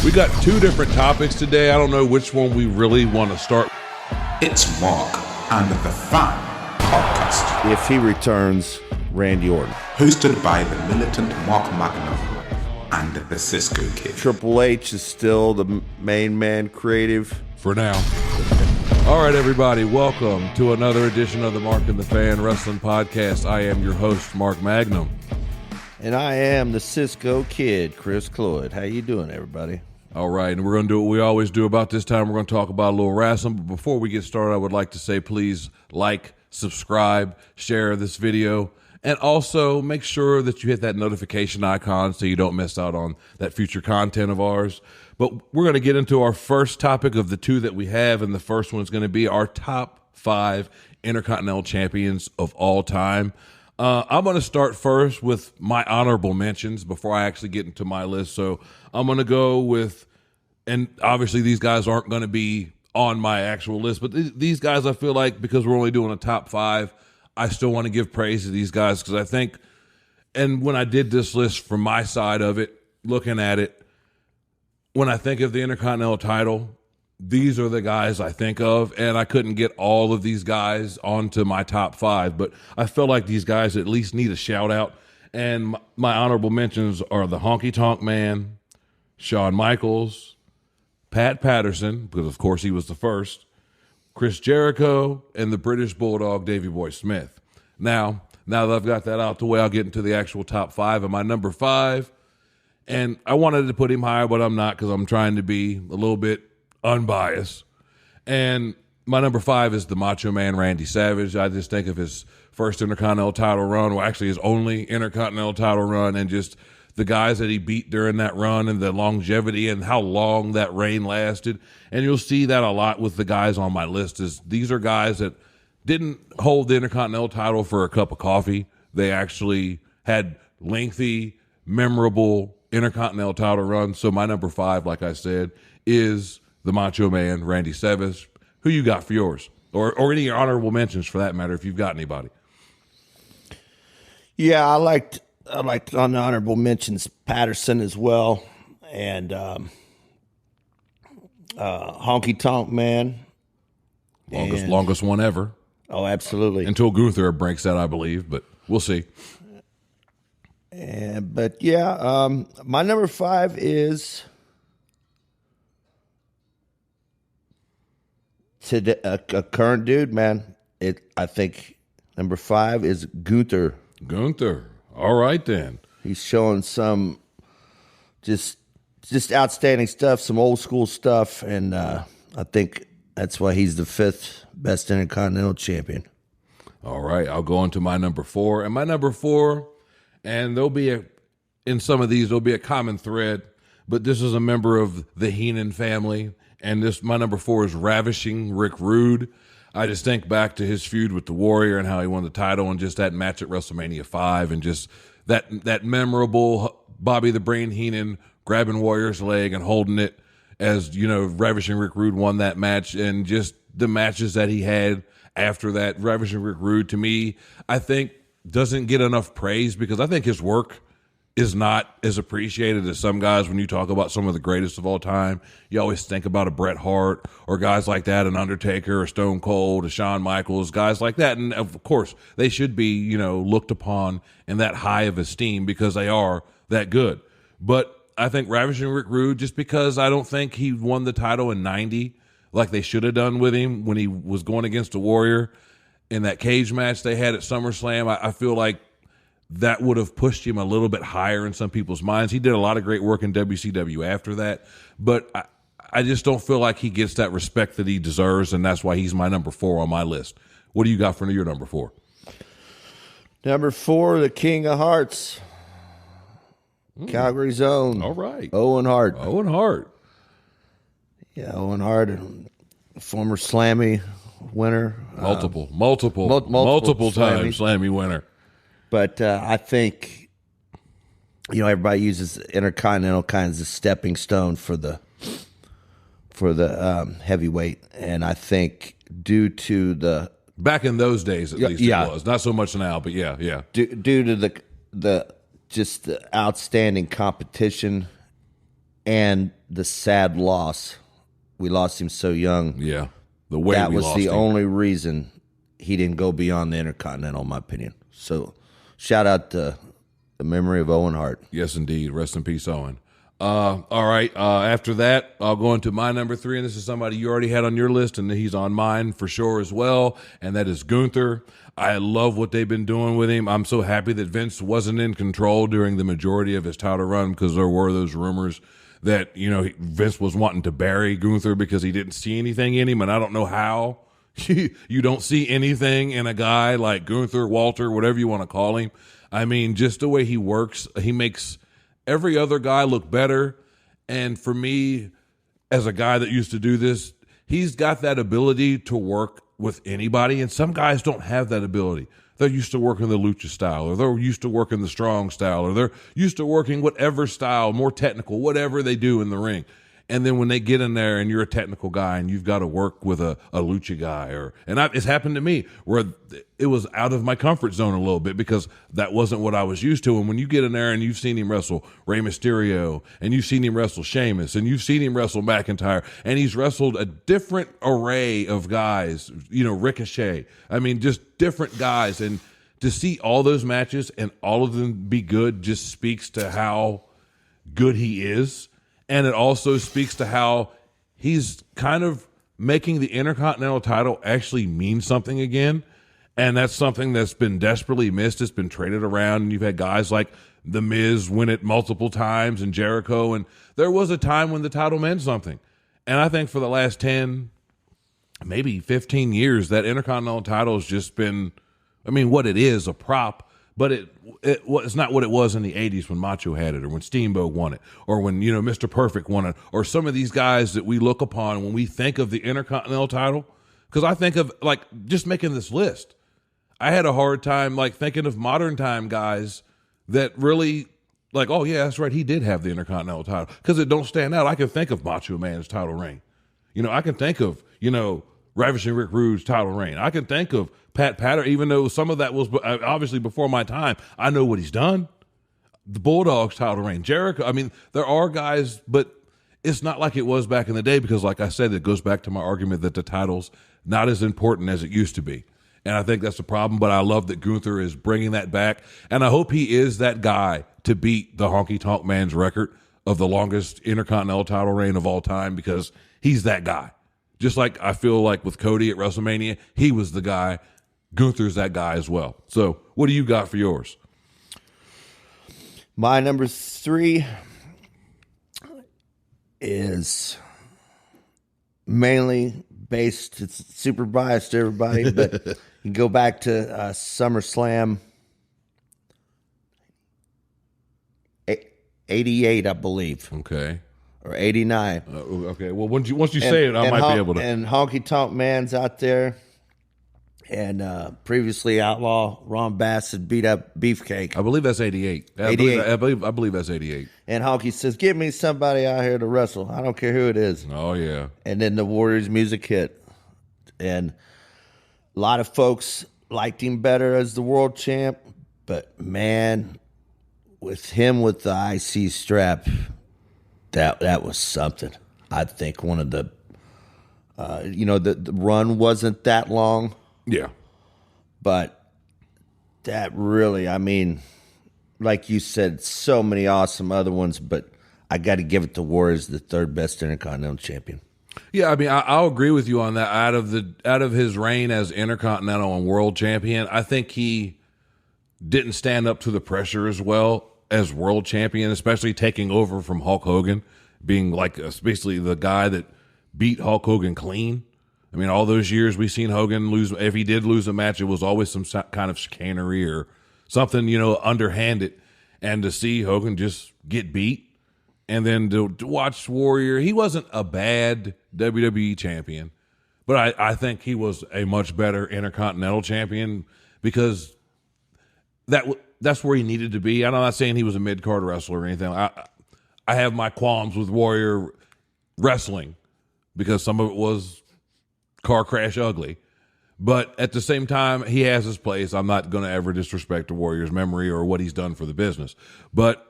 We got two different topics today. I don't know which one we really want to start. It's Mark and the Fan Podcast. If he returns, Randy Orton. Hosted by the militant Mark Magnum and the Cisco Kid. Triple H is still the main man creative. For now. All right, everybody, welcome to another edition of the Mark and the Fan Wrestling Podcast. I am your host, Mark Magnum. And I am the Cisco Kid, Chris Cloyd. How you doing, everybody? All right, and we're going to do what we always do about this time. We're going to talk about a little wrestling. But before we get started, I would like to say please like, subscribe, share this video, and also make sure that you hit that notification icon so you don't miss out on that future content of ours. But we're going to get into our first topic of the two that we have, and the first one is going to be our top 5 Intercontinental champions of all time. I'm going to start first with my honorable mentions before I actually get into my list. So I'm going to go with, and obviously these guys aren't going to be on my actual list, but these guys, I feel like because we're only doing a top 5, I still want to give praise to these guys because I think, and when I did this list from my side of it, looking at it, when I think of the Intercontinental title, these are the guys I think of, and I couldn't get all of these guys onto my top 5, but I feel like these guys at least need a shout out. And my honorable mentions are the Honky Tonk Man, Shawn Michaels, Pat Patterson, because of course he was the first, Chris Jericho, and the British Bulldog, Davey Boy Smith. Now that I've got that out the way, I'll get into the actual top 5. And my number 5, and I wanted to put him higher, but I'm not because I'm trying to be a little bit unbiased. And my number 5 is the Macho Man Randy Savage. I just think of his first Intercontinental title run, well, actually his only Intercontinental title run, and just the guys that he beat during that run and the longevity and how long that reign lasted. And you'll see that a lot with the guys on my list. Is these are guys that didn't hold the Intercontinental title for a cup of coffee. They actually had lengthy, memorable Intercontinental title runs. So my number 5, like I said, is the Macho Man, Randy Savage. Who you got for yours? Or any honorable mentions for that matter, if you've got anybody. Yeah, I liked on the honorable mentions Patterson as well, and Honky Tonk Man. Longest one ever. Oh, absolutely. Until Gunther breaks that, I believe, but we'll see. But yeah, my number 5 is a current dude, man. I think number 5 is Gunther. Gunther. All right, then. He's showing some just outstanding stuff, some old school stuff, and I think that's why he's the 5th best Intercontinental champion. All right, I'll go on to my number 4. And my number 4, and in some of these, there'll be a common thread, but this is a member of the Heenan family. And my number 4 is Ravishing Rick Rude. I just think back to his feud with the Warrior and how he won the title, and just that match at WrestleMania 5, and just that memorable Bobby the Brain Heenan grabbing Warrior's leg and holding it as, Ravishing Rick Rude won that match, and just the matches that he had after that. Ravishing Rick Rude, to me, I think doesn't get enough praise because I think his work is not as appreciated as some guys. When you talk about some of the greatest of all time, you always think about a Bret Hart or guys like that, an Undertaker, a Stone Cold, a Shawn Michaels, guys like that. And of course, they should be, looked upon in that high of esteem because they are that good. But I think Ravishing Rick Rude, just because I don't think he won the title in 90 like they should have done with him when he was going against the Warrior in that cage match they had at SummerSlam, I feel like that would have pushed him a little bit higher in some people's minds. He did a lot of great work in WCW after that, but I just don't feel like he gets that respect that he deserves, and that's why he's my number 4 on my list. What do you got for your number 4? Number 4, the King of Hearts. Calgary's own. All right. Owen Hart. Owen Hart. Yeah, Owen Hart, former Slammy winner. Multiple time Slammy winner. But I think, everybody uses Intercontinental kind of as a stepping stone for the heavyweight, and I think due to the back in those days, at least it was not so much now, but yeah. Due to the outstanding competition and the sad loss. We lost him so young. Yeah. The way that we was lost the him. only reason he didn't go beyond the Intercontinental, in my opinion. So shout out to the memory of Owen Hart. Yes, indeed. Rest in peace, Owen. All right. After that, I'll go into my number 3, and this is somebody you already had on your list, and he's on mine for sure as well, and that is Gunther. I love what they've been doing with him. I'm so happy that Vince wasn't in control during the majority of his title run, because there were those rumors that, Vince was wanting to bury Gunther because he didn't see anything in him, and I don't know how. You don't see anything in a guy like Gunther, Walter, whatever you want to call him. I mean, just the way he works, he makes every other guy look better. And for me, as a guy that used to do this, he's got that ability to work with anybody. And some guys don't have that ability. They're used to working the lucha style, or they're used to working the strong style, or they're used to working whatever style, more technical, whatever they do in the ring. And then when they get in there and you're a technical guy and you've got to work with a lucha guy, it's happened to me where it was out of my comfort zone a little bit because that wasn't what I was used to. And when you get in there and you've seen him wrestle Rey Mysterio, and you've seen him wrestle Sheamus, and you've seen him wrestle McIntyre, and he's wrestled a different array of guys, Ricochet. I mean, just different guys. And to see all those matches and all of them be good just speaks to how good he is. And it also speaks to how he's kind of making the Intercontinental title actually mean something again. And that's something that's been desperately missed. It's been traded around, and you've had guys like The Miz win it multiple times, and Jericho. And there was a time when the title meant something. And I think for the last 10, maybe 15 years, that Intercontinental title has just been, what it is, a prop. But it's not what it was in the 80s when Macho had it, or when Steamboat won it, or when, Mr. Perfect won it, or some of these guys that we look upon when we think of the Intercontinental title. Because I think of, just making this list, I had a hard time, thinking of modern time guys that really, oh, yeah, that's right, he did have the Intercontinental title. Because it don't stand out. I can think of Macho Man's title reign. I can think of, Ravishing Rick Rude's title reign. I can think of Pat Patterson, even though some of that was obviously before my time. I know what he's done. The Bulldog's title reign. Jericho. There are guys, but it's not like it was back in the day because, like I said, it goes back to my argument that the title's not as important as it used to be. And I think that's the problem, but I love that Gunther is bringing that back. And I hope he is that guy to beat the Honky Tonk Man's record of the longest Intercontinental title reign of all time, because he's that guy. Just like I feel like with Cody at WrestleMania, he was the guy. Gunther's that guy as well. So what do you got for yours? My number 3 is mainly based, it's super biased to everybody, but you go back to SummerSlam 88, I believe. Okay. Or 89. Okay. Well, once you say it, I might be able to. And Honky Tonk Man's out there. And previously Outlaw Ron Bass had beat up Beefcake. I believe that's 88. 88. I believe that's 88. And Honky says, "Give me somebody out here to wrestle. I don't care who it is." Oh, yeah. And then the Warriors music hit. And a lot of folks liked him better as the world champ. But, man, with him with the IC strap, that was something. I think one of the, the run wasn't that long. Yeah. But that really, like you said, so many awesome other ones, but I got to give it to Warriors, the third best Intercontinental champion. Yeah, I'll agree with you on that. Out of his reign as Intercontinental and World Champion, I think he didn't stand up to the pressure as well as World Champion, especially taking over from Hulk Hogan, being basically the guy that beat Hulk Hogan clean. All those years we've seen Hogan lose. If he did lose a match, it was always some kind of chicanery or something, underhanded. And to see Hogan just get beat, and then to watch Warrior, he wasn't a bad WWE champion, but I think he was a much better Intercontinental champion because that's where he needed to be. I'm not saying he was a mid-card wrestler or anything. I have my qualms with Warrior wrestling because some of it was car crash ugly. But at the same time, he has his place. I'm not going to ever disrespect the Warrior's memory or what he's done for the business. But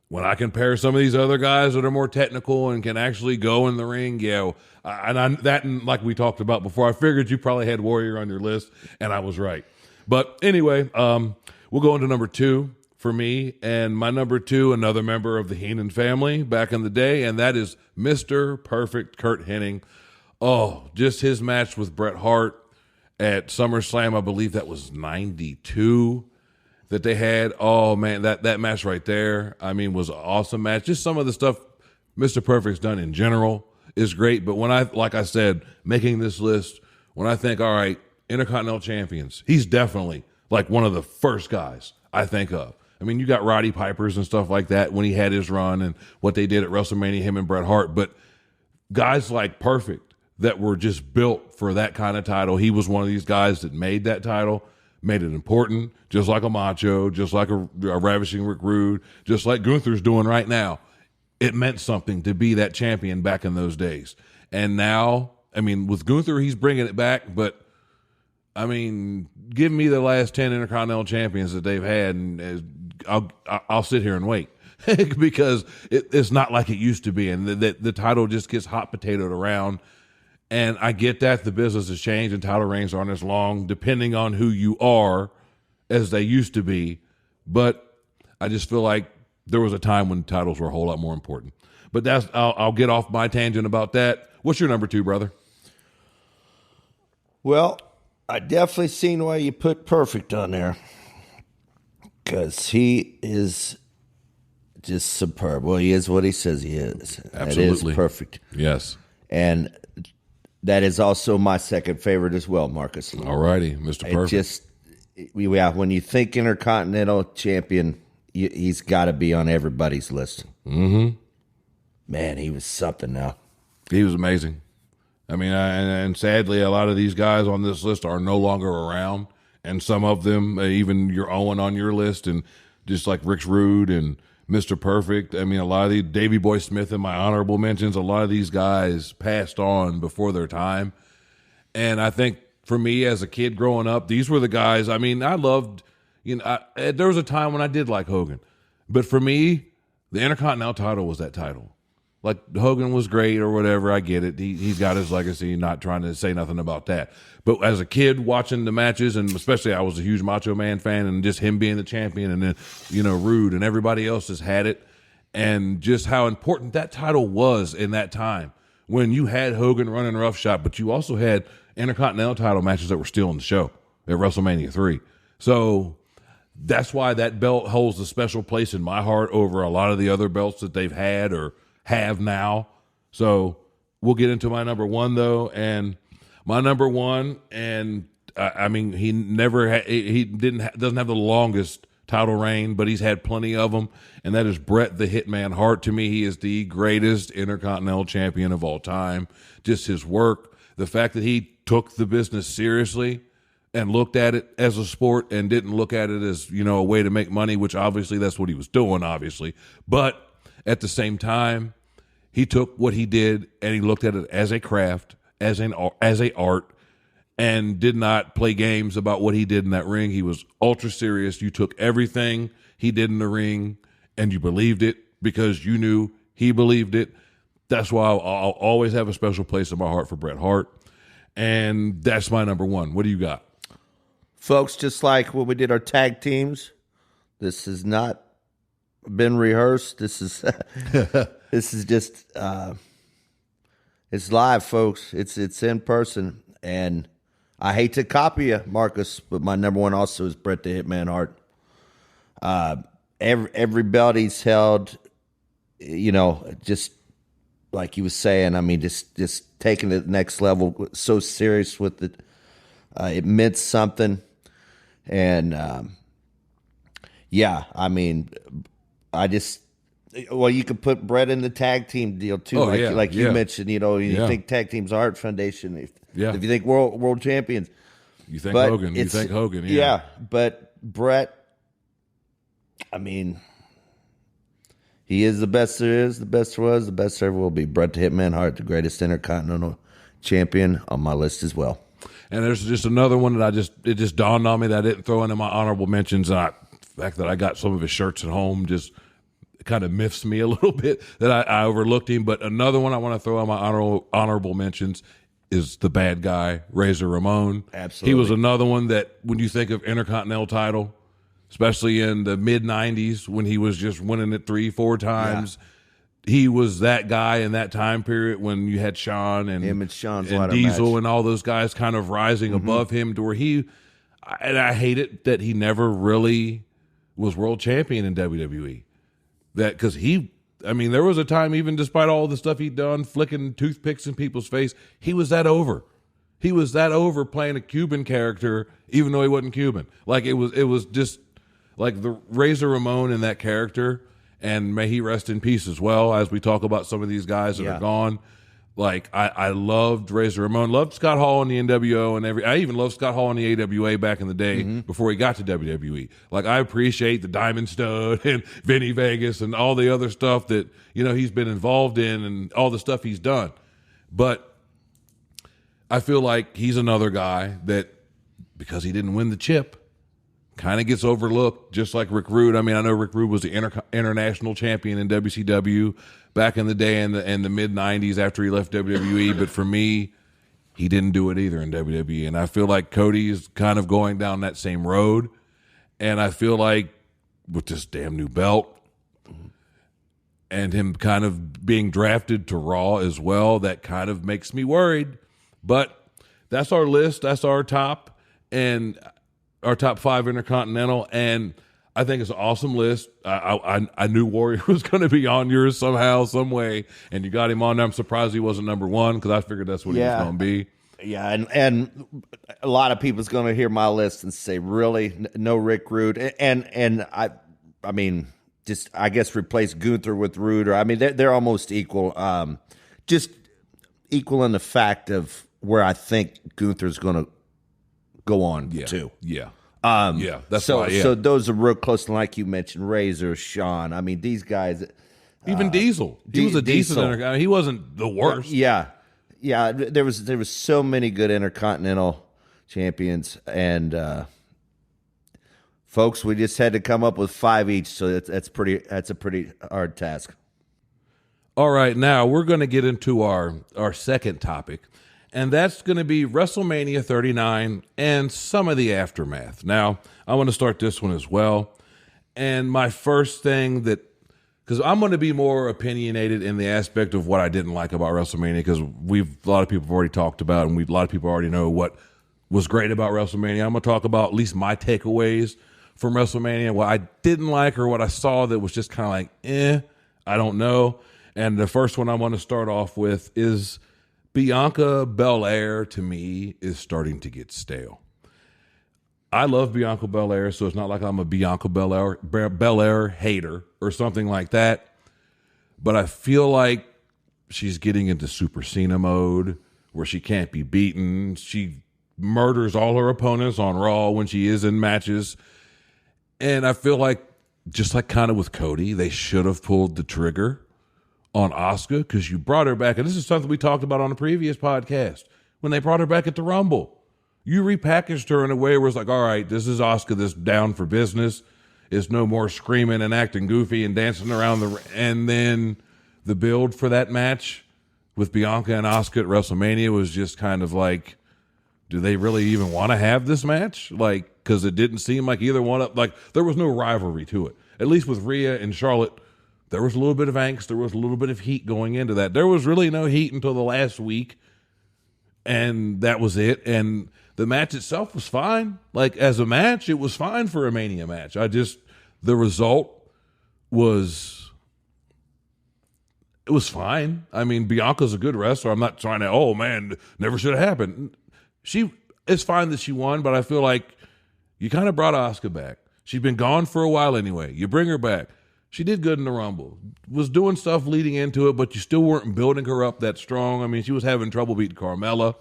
when I compare some of these other guys that are more technical and can actually go in the ring, and like we talked about before, I figured you probably had Warrior on your list, and I was right. But anyway, we'll go into number 2 for me, and my number 2, another member of the Heenan family back in the day, and that is Mr. Perfect Kurt Hennig. Oh, just his match with Bret Hart at SummerSlam, I believe that was 92 that they had. Oh, man, that match right there, I mean, was an awesome match. Just some of the stuff Mr. Perfect's done in general is great, but like I said, making this list, when I think, all right, Intercontinental champions, he's definitely like one of the first guys I think of. I mean, you got Roddy Pipers and stuff like that when he had his run and what they did at WrestleMania, him and Bret Hart, but guys like Perfect that were just built for that kind of title, he was one of these guys that made that title, made it important, just like a Macho, just like a Ravishing Rick Rude, just like Gunther's doing right now. It meant something to be that champion back in those days. And now, I mean, with Gunther, he's bringing it back, but I mean, give me the last 10 Intercontinental champions that they've had, and I'll sit here and wait because it's not like it used to be, and the title just gets hot potatoed around. And I get that the business has changed and title reigns aren't as long, depending on who you are, as they used to be. But I just feel like there was a time when titles were a whole lot more important. But I'll get off my tangent about that. What's your number 2, brother? Well, I definitely seen why you put Perfect on there, because he is just superb. Well, he is what he says he is. Absolutely. That is Perfect. Yes. And that is also my second favorite as well, Marcus. All righty, Mr. Perfect. When you think Intercontinental champion, he's got to be on everybody's list. Mm-hmm. Man, he was something now. He was amazing. I mean, and sadly, a lot of these guys on this list are no longer around, and some of them, even your Owen on your list, and just like Rick Rude and Mr. Perfect. I mean, a lot of these, Davey Boy Smith in my honorable mentions, a lot of these guys passed on before their time. And I think for me as a kid growing up, these were the guys, I mean, I loved, there was a time when I did like Hogan. But for me, the Intercontinental title was that title. Like, Hogan was great or whatever, I get it. He's got his legacy, not trying to say nothing about that. But as a kid watching the matches, and especially I was a huge Macho Man fan, and just him being the champion, and then, Rude and everybody else has had it, and just how important that title was in that time when you had Hogan running roughshod, but you also had Intercontinental title matches that were still in the show at WrestleMania 3. So that's why that belt holds a special place in my heart over a lot of the other belts that they've had or have now. So we'll get into my number 1 though, and my number 1, and I mean, he doesn't have the longest title reign, but he's had plenty of them, and that is Bret the Hitman Hart. To me, he is the greatest Intercontinental champion of all time. Just his work, the fact that he took the business seriously and looked at it as a sport and didn't look at it as, a way to make money, which obviously that's what he was doing, obviously. But at the same time, he took what he did and he looked at it as a craft, as a art, and did not play games about what he did in that ring. He was ultra serious. You took everything he did in the ring and you believed it because you knew he believed it. That's why I'll always have a special place in my heart for Bret Hart. And that's my number 1. What do you got? Folks, just like when we did our tag teams, this has not been rehearsed. This is this is just it's live, folks. It's in person, and I hate to copy you, Marcus, but my number 1 also is Bret the Hitman Hart. Every belt he's held, just like he was saying. I mean, just taking it to the next level. So serious with it. It meant something, and I mean, you could put Bret in the tag team deal too, you mentioned. You think tag teams are Art Foundation. If you think world champions, you think Hogan. You think Hogan, yeah. But Bret, I mean, he is the best there is, the best there was, the best there ever will be. Bret the Hitman Hart, the greatest Intercontinental champion, on my list as well. And there's just another one that it just dawned on me that I didn't throw into my honorable mentions. And the fact that I got some of his shirts at home just kind of miffs me a little bit that I overlooked him. But another one I want to throw on my honorable mentions is the bad guy, Razor Ramon. Absolutely. He was another one that when you think of Intercontinental title, especially in the mid-90s when he was just winning it 3-4 times, he was that guy in that time period when you had Shawn and him and Shawn's and Diesel and all those guys kind of rising above him to where I hate it that he never really was world champion in WWE. That because there was a time, even despite all the stuff he'd done, flicking toothpicks in people's face, he was that over. He was that over playing a Cuban character, even though he wasn't Cuban. Like it was just like the Razor Ramon in that character, and may he rest in peace as well. As we talk about some of these guys that are gone, like I loved Razor Ramon, loved Scott Hall in the NWO, and I even loved Scott Hall in the AWA back in the day before he got to WWE. Like I appreciate the Diamond Stud and Vinny Vegas and all the other stuff that he's been involved in and all the stuff he's done, but I feel like he's another guy that because he didn't win the chip, kind of gets overlooked, just like Rick Rude. I mean, I know Rick Rude was the international champion in WCW back in the day in the mid-90s after he left WWE, but for me, he didn't do it either in WWE. And I feel like Cody is kind of going down that same road, and I feel like with this damn new belt and him kind of being drafted to Raw as well, that kind of makes me worried. But that's our list. That's our top, and our top 5 Intercontinental, and I think it's an awesome list. I knew Warrior was going to be on yours somehow, some way, and you got him on there. I'm surprised he wasn't number 1 because I figured that's what he was going to be. Yeah, and a lot of people's going to hear my list and say, "Really, no Rick Rude?" And I mean, just I guess replace Gunther with Rude, or I mean, they're almost equal. Just equal in the fact of where I think Gunther's going to go on to. Yeah. That's why. Yeah. So those are real close. Like you mentioned, Razor, Shawn. I mean, these guys. Even Diesel. He was a decent. I mean, he wasn't the worst. Yeah. There was so many good Intercontinental champions, and folks, we just had to come up with 5 each. So that's a pretty hard task. All right, now we're going to get into our second topic. And that's going to be WrestleMania 39 and some of the aftermath. Now, I want to start this one as well. And my first thing because I'm going to be more opinionated in the aspect of what I didn't like about WrestleMania, because a lot of people have already talked about, and a lot of people already know what was great about WrestleMania. I'm going to talk about at least my takeaways from WrestleMania, what I didn't like or what I saw that was just kind of like, I don't know. And the first one I want to start off with is Bianca Belair, to me, is starting to get stale. I love Bianca Belair, so it's not like I'm a Bianca Belair hater or something like that. But I feel like she's getting into Super Cena mode where she can't be beaten. She murders all her opponents on Raw when she is in matches. And I feel like, just like kind of with Cody, they should have pulled the trigger on Asuka, because you brought her back, and this is something we talked about on a previous podcast, when they brought her back at the Rumble. You repackaged her in a way where it's like, all right, this is Asuka that's down for business. It's no more screaming and acting goofy and dancing around and then the build for that match with Bianca and Asuka at WrestleMania was just kind of like, do they really even want to have this match? Like, because it didn't seem like either one of, like, there was no rivalry to it. At least with Rhea and Charlotte, there was a little bit of angst. There was a little bit of heat going into that. There was really no heat until the last week, and that was it. And the match itself was fine. Like, as a match, it was fine for a Mania match. The result was, it was fine. I mean, Bianca's a good wrestler. I'm not trying to, oh, man, never should have happened. It's fine that she won, but I feel like you kind of brought Asuka back. She'd been gone for a while anyway. You bring her back. She did good in the Rumble, was doing stuff leading into it, but you still weren't building her up that strong. I mean, she was having trouble beating Carmella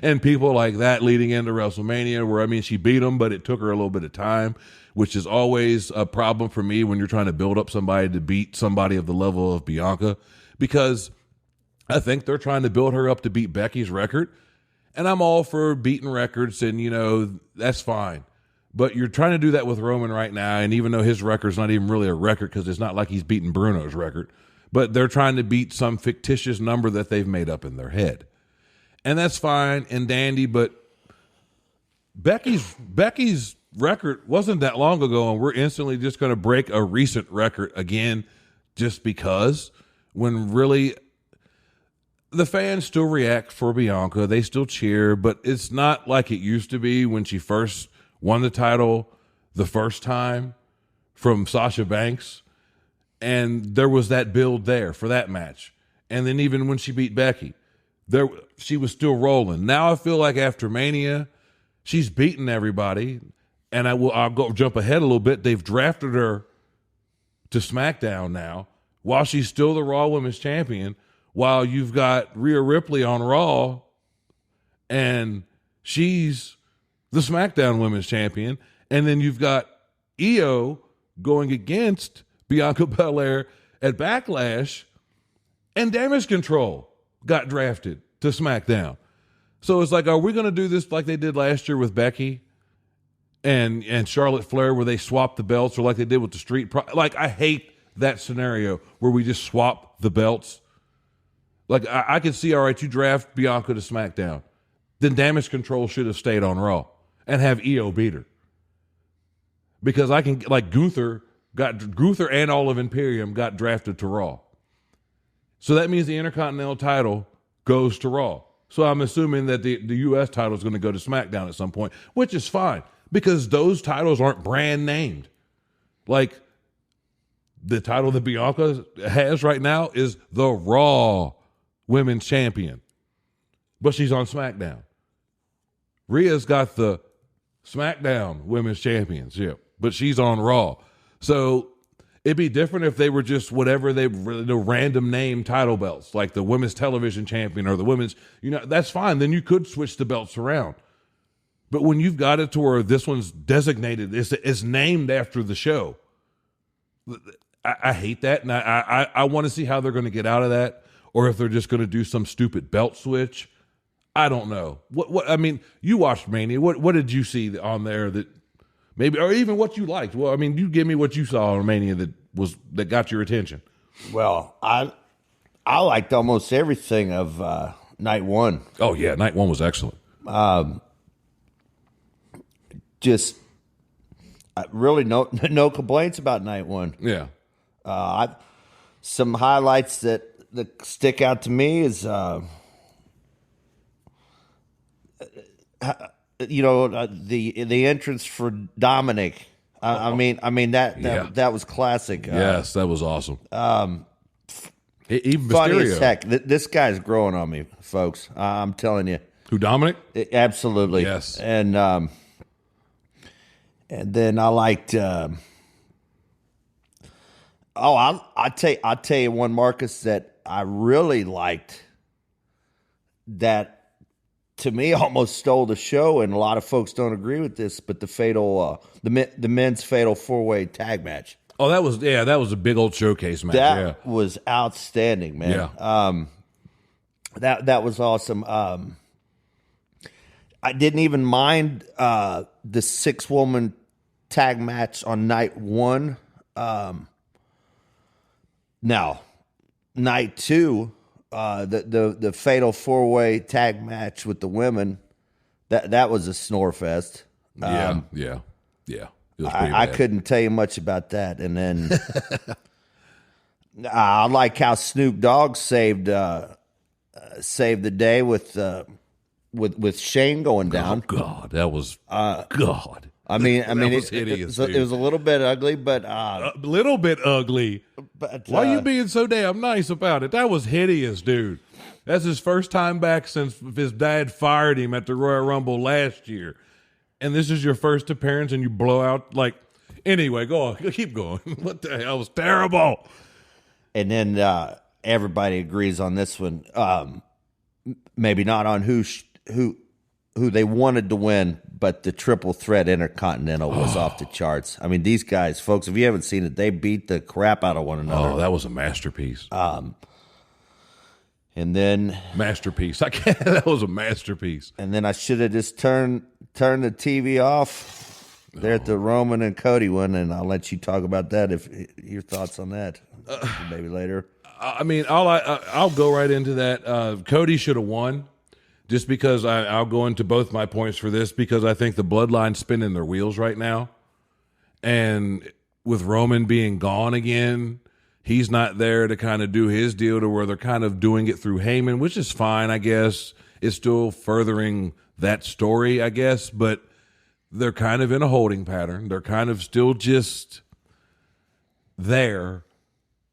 and people like that leading into WrestleMania, where, I mean, she beat them, but it took her a little bit of time, which is always a problem for me when you're trying to build up somebody to beat somebody of the level of Bianca, because I think they're trying to build her up to beat Becky's record, and I'm all for beating records, and, that's fine. But you're trying to do that with Roman right now, and even though his record's not even really a record because it's not like he's beating Bruno's record, but they're trying to beat some fictitious number that they've made up in their head. And that's fine and dandy, but Becky's record wasn't that long ago, and we're instantly just going to break a recent record again just because, when really the fans still react for Bianca. They still cheer, but it's not like it used to be when she first won the title the first time from Sasha Banks. And there was that build there for that match. And then even when she beat Becky, she was still rolling. Now I feel like after Mania, she's beaten everybody. And I'll go jump ahead a little bit. They've drafted her to SmackDown now while she's still the Raw Women's Champion, while you've got Rhea Ripley on Raw and she's the SmackDown Women's Champion. And then you've got Io going against Bianca Belair at Backlash, and Damage Control got drafted to SmackDown. So it's like, are we going to do this like they did last year with Becky and Charlotte Flair, where they swapped the belts, or like they did with the Street Like, I hate that scenario where we just swap the belts. Like, I could see, all right, you draft Bianca to SmackDown. Then Damage Control should have stayed on Raw and have Io beat her. Because I can, like, Gunther and all of Imperium got drafted to Raw. So that means the Intercontinental title goes to Raw. So I'm assuming that the U.S. title is going to go to SmackDown at some point, which is fine because those titles aren't brand named. Like, the title that Bianca has right now is the Raw Women's Champion, but she's on SmackDown. Rhea's got the SmackDown Women's Championship, but she's on Raw. So it'd be different if they were just whatever the random name title belts, like the Women's Television Champion or the Women's, that's fine. Then you could switch the belts around. But when you've got it to where this one's designated, it's named after the show. I hate that, and I want to see how they're going to get out of that, or if they're just going to do some stupid belt switch. I don't know. What I mean, you watched Mania. What did you see on there that maybe, or even what you liked? Well, I mean, you give me what you saw on Mania that got your attention. Well, I liked almost everything of night one. Oh yeah, night one was excellent. Just really no complaints about night one. Yeah. Some highlights that stick out to me is, the entrance for Dominic. I mean that was classic. Yes, that was awesome. Even Funny Mysterio. as heck. This guy's growing on me, folks. I'm telling you. Who, Dominic? Absolutely. Yes. And then I liked. I'll tell you one, Marcus, that I really liked. That to me almost stole the show, and a lot of folks don't agree with this. But the men's fatal 4-way tag match. Oh, that was a big old showcase match. That was outstanding, man. Yeah. That was awesome. I didn't even mind the 6-woman tag match on night one. Now, night two, the fatal 4-way tag match with the women, that was a snore fest. Yeah. It was pretty I bad. couldn't tell you much about that. And then I like how Snoop Dogg saved the day with Shane going down. Oh God, that was God. I mean, was hideous, it was a little bit ugly, but A little bit ugly. but Why are you being so damn nice about it? That was hideous, dude. That's his first time back since his dad fired him at the Royal Rumble last year. And this is your first appearance and you blow out like, anyway, go on, keep going. What the hell? It was terrible. And then everybody agrees on this one. Maybe not on who they wanted to win, but the triple threat Intercontinental was off the charts. I mean, these guys, folks, if you haven't seen it, they beat the crap out of one another. Oh, that was a masterpiece. And then Masterpiece. That was a masterpiece. I should have just turned the TV off there at the Roman and Cody one, and I'll let you talk about that if your thoughts on that maybe later. I mean, I'll go right into that. Cody should have won, just because I'll go into both my points for this, because I think the Bloodline's spinning their wheels right now, and with Roman being gone again, he's not there to kind of do his deal, to where they're kind of doing it through Heyman, which is fine, I guess. It's still furthering that story, I guess, but they're kind of in a holding pattern. They're kind of still just there,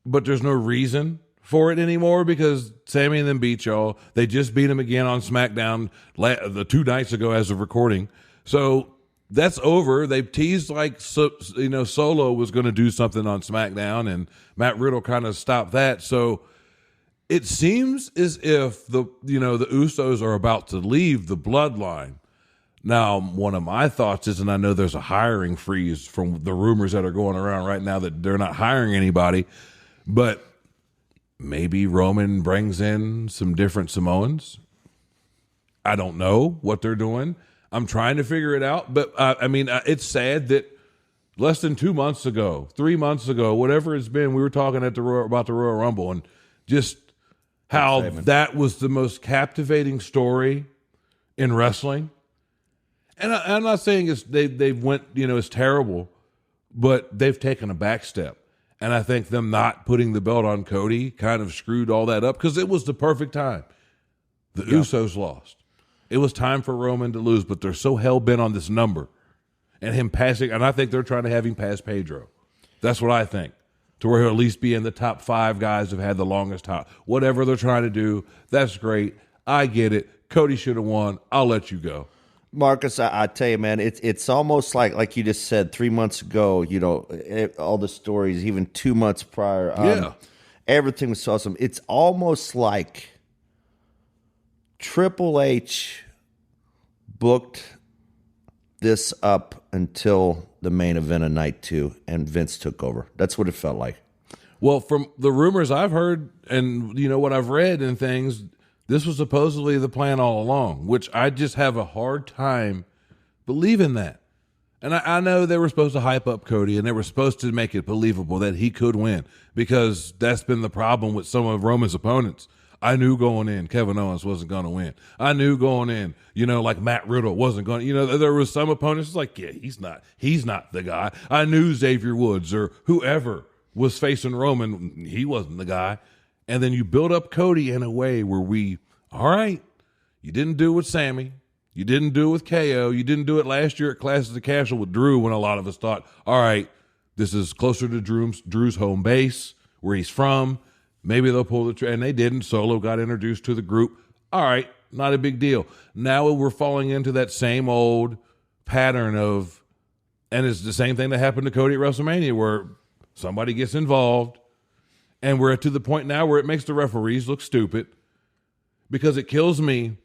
but there's no reason for it anymore, because Sammy and them beat y'all. They just beat him again on SmackDown the 2 nights ago as of recording. So that's over. They've teased Solo was going to do something on SmackDown, and Matt Riddle kind of stopped that. So it seems as if the Usos are about to leave the Bloodline. Now, one of my thoughts is, and I know there's a hiring freeze from the rumors that are going around right now that they're not hiring anybody, but maybe Roman brings in some different Samoans. I don't know what they're doing. I'm trying to figure it out, but it's sad that less than 2 months ago, 3 months ago, whatever it's been, we were talking about the Royal Rumble, and just how that was the most captivating story in wrestling. And I'm not saying they went, it's terrible, but they've taken a back step. And I think them not putting the belt on Cody kind of screwed all that up, because it was the perfect time. The Usos lost. It was time for Roman to lose, but they're so hell-bent on this number and him passing, and I think they're trying to have him pass Pedro. That's what I think, to where he'll at least be in the top 5 guys who've had the longest time. Whatever they're trying to do, that's great. I get it. Cody should have won. I'll let you go. Marcus, I tell you, man, it's almost like you just said 3 months ago, all the stories, even 2 months prior. Everything was awesome. It's almost like Triple H booked this up until the main event of night 2, and Vince took over. That's what it felt like. Well, from the rumors I've heard and what I've read and things, this was supposedly the plan all along, which I just have a hard time believing that. And I know they were supposed to hype up Cody, and they were supposed to make it believable that he could win, because that's been the problem with some of Roman's opponents. I knew going in Kevin Owens wasn't going to win. I knew going in, like Matt Riddle wasn't going to, there was some opponents like, yeah, he's not the guy. I knew Xavier Woods or whoever was facing Roman, he wasn't the guy. And then you build up Cody in a way where all right, you didn't do it with Sammy. You didn't do it with KO. You didn't do it last year at Clash of the Castle with Drew, when a lot of us thought, all right, this is closer to Drew's home base, where he's from. Maybe they'll pull and they didn't. Solo got introduced to the group. All right, not a big deal. Now we're falling into that same old pattern and it's the same thing that happened to Cody at WrestleMania, where somebody gets involved, and we're to the point now where it makes the referees look stupid, because it kills me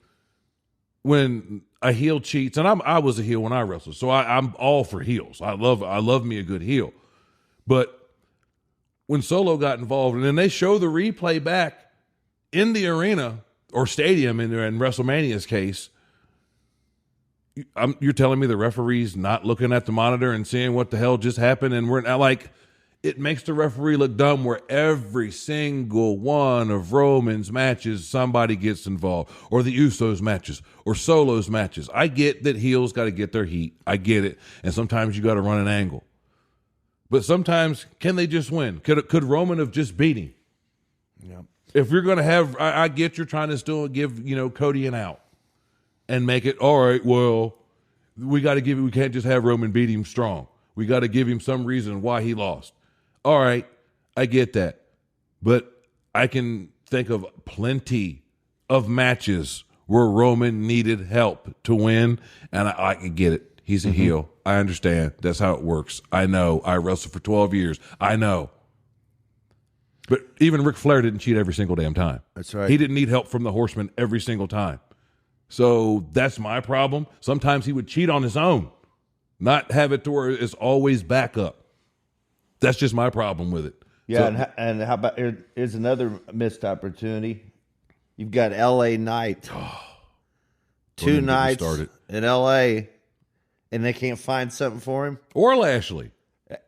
when a heel cheats. And I was a heel when I wrestled, so I'm all for heels. I love me a good heel. But when Solo got involved, and then they show the replay back in the arena or stadium in WrestleMania's case, you're telling me the referee's not looking at the monitor and seeing what the hell just happened? And we're not, like, it makes the referee look dumb, where every single one of Roman's matches, somebody gets involved, or the Usos matches, or Solo's matches. I get that heels got to get their heat. I get it. And sometimes you got to run an angle. But sometimes, can they just win? Could Roman have just beat him? Yeah. If you're going to have, I get you're trying to still give, Cody an out and make it, all right, well, we can't just have Roman beat him strong. We got to give him some reason why he lost. All right, I get that. But I can think of plenty of matches where Roman needed help to win, and I can get it. He's a heel. I understand. That's how it works. I know. I wrestled for 12 years. I know. But even Ric Flair didn't cheat every single damn time. That's right. He didn't need help from the Horsemen every single time. So that's my problem. Sometimes he would cheat on his own, not have it to where it's always backup. That's just my problem with it. Yeah, So, and how about, here's another missed opportunity. You've got L.A. Knight. Don't 2 even get me nights started. in L.A., and they can't find something for him. Or Lashley.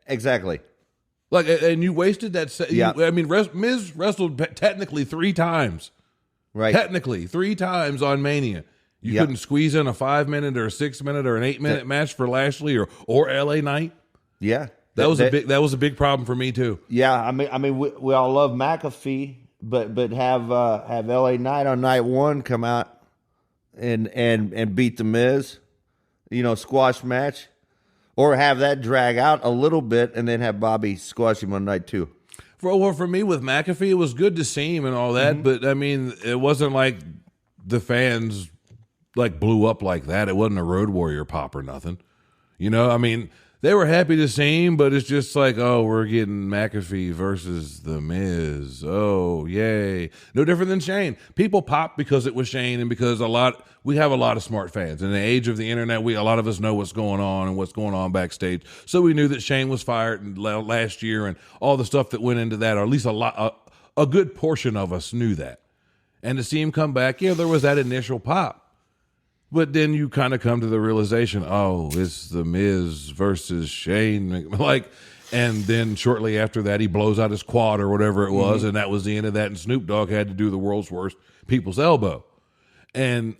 Exactly. Like, and you wasted that. Yeah. I mean, Miz wrestled technically 3 times. Right. Technically 3 times on Mania. You couldn't squeeze in a 5-minute or a 6-minute or an 8-minute match for Lashley or LA Knight. Yeah. That was a big problem for me too. Yeah, I mean, we all love McAfee, but have LA Knight on night 1 come out and beat the Miz, squash match, or have that drag out a little bit and then have Bobby squash him on night 2. For me with McAfee, it was good to see him and all that, but I mean, it wasn't like the fans like blew up like that. It wasn't a Road Warrior pop or nothing. I mean, they were happy to see him, but it's just like, oh, we're getting McAfee versus The Miz. Oh, yay. No different than Shane. People pop because it was Shane and because we have a lot of smart fans. In the age of the internet, a lot of us know what's going on and what's going on backstage. So we knew that Shane was fired last year and all the stuff that went into that, or at least a good portion of us knew that. And to see him come back, there was that initial pop. But then you kind of come to the realization, oh, it's The Miz versus Shane. And then shortly after that, he blows out his quad or whatever it was, and that was the end of that. And Snoop Dogg had to do the world's worst people's elbow. And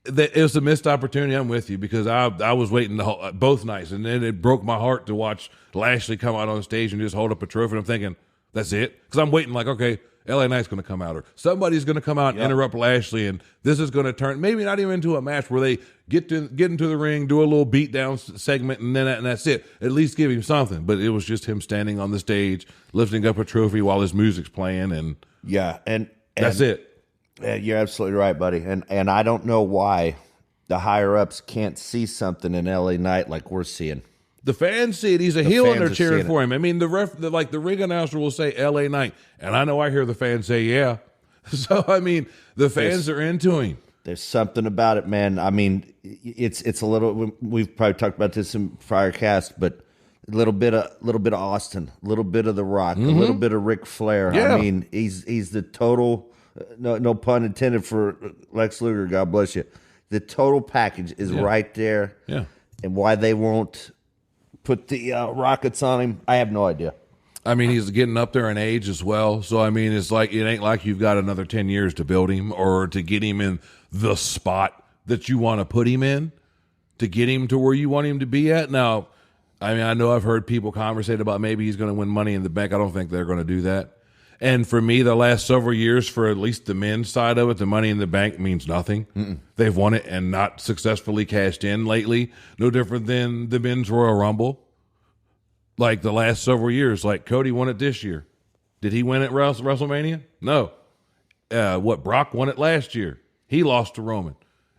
it was a missed opportunity. I'm with you because I was waiting both nights, and then it broke my heart to watch Lashley come out on stage and just hold up a trophy. And I'm thinking, that's it? Because I'm waiting okay, LA Knight's going to come out, or somebody's going to come out and interrupt Lashley, and this is going to turn maybe not even into a match where they get into the ring, do a little beatdown segment, and that's it. At least give him something. But it was just him standing on the stage, lifting up a trophy while his music's playing, and and that's it. You're absolutely right, buddy. And I don't know why the higher ups can't see something in LA Knight like we're seeing. The fans see it. He's a heel, and they're cheering for him. I mean, the ring announcer will say "LA Knight," and I know I hear the fans say "Yeah." So I mean, the fans are into him. There's something about it, man. I mean, it's a little. We've probably talked about this in prior cast, but a little bit of Austin, a little bit of The Rock, a little bit of Ric Flair. Yeah. I mean, he's the total. No pun intended for Lex Luger. God bless you. The total package is right there. Yeah. And why they won't put the rockets on him, I have no idea. I mean, he's getting up there in age as well. So, I mean, it ain't like you've got another 10 years to build him or to get him in the spot that you want to put him in, to get him to where you want him to be at. Now, I mean, I know I've heard people conversate about maybe he's going to win Money in the Bank. I don't think they're going to do that. And for me, the last several years, for at least the men's side of it, the Money in the Bank means nothing. They've won it and not successfully cashed in lately. No different than the men's Royal Rumble. Like the last several years, like Cody won it this year. Did he win it WrestleMania? No. Brock won it last year. He lost to Roman.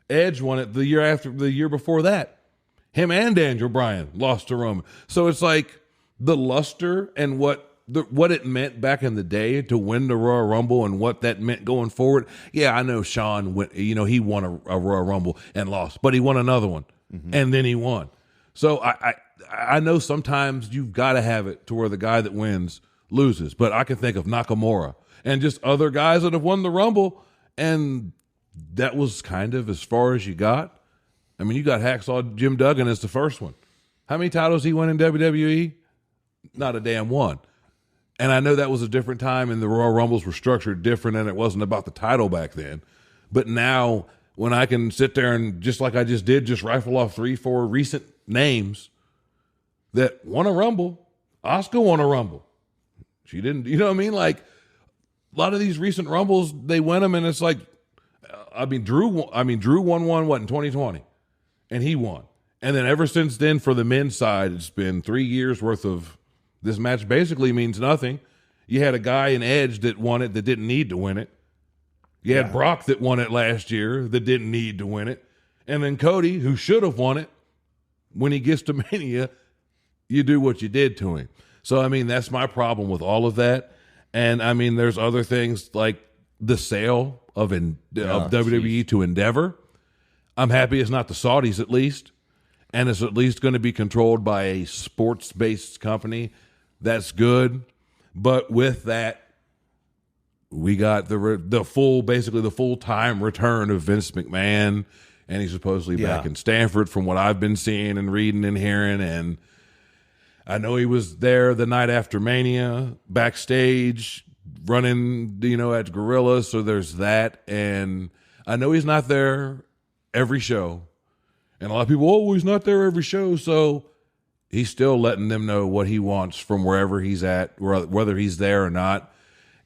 Edge won it the year before that. Him and Daniel Bryan lost to Roman. So it's like the luster and what it meant back in the day to win the Royal Rumble and what that meant going forward. Yeah, I know Shawn went, he won a Royal Rumble and lost, but he won another one and then he won. So I know sometimes you've got to have it to where the guy that wins loses, but I can think of Nakamura and just other guys that have won the Rumble, and that was kind of as far as you got. I mean, you got Hacksaw Jim Duggan as the first one. How many titles he won in WWE? Not a damn one. And I know that was a different time and the Royal Rumbles were structured different and it wasn't about the title back then. But now when I can sit there and just like I just did, just rifle off 3-4 recent names that won a Rumble. Asuka won a Rumble. She didn't, you know what I mean? Like a lot of these recent Rumbles, they win them and it's like, Drew won one, in 2020 and he won. And then ever since then for the men's side, it's been 3 years worth of this match basically means nothing. You had a guy in Edge that won it that didn't need to win it. You had Brock that won it last year that didn't need to win it. And then Cody, who should have won it, when he gets to Mania, you do what you did to him. So, I mean, that's my problem with all of that. And, I mean, there's other things like the sale of WWE to Endeavor. I'm happy it's not the Saudis at least. And it's at least going to be controlled by a sports-based company. That's good. But with that, we got the full-time return of Vince McMahon. and he's supposedly Yeah. back in Stanford from what I've been seeing and reading and hearing. And I know he was there the night after Mania, backstage, running, at Gorilla, so there's that. And I know he's not there every show. And a lot of people, he's not there every show, so he's still letting them know what he wants from wherever he's at, whether he's there or not.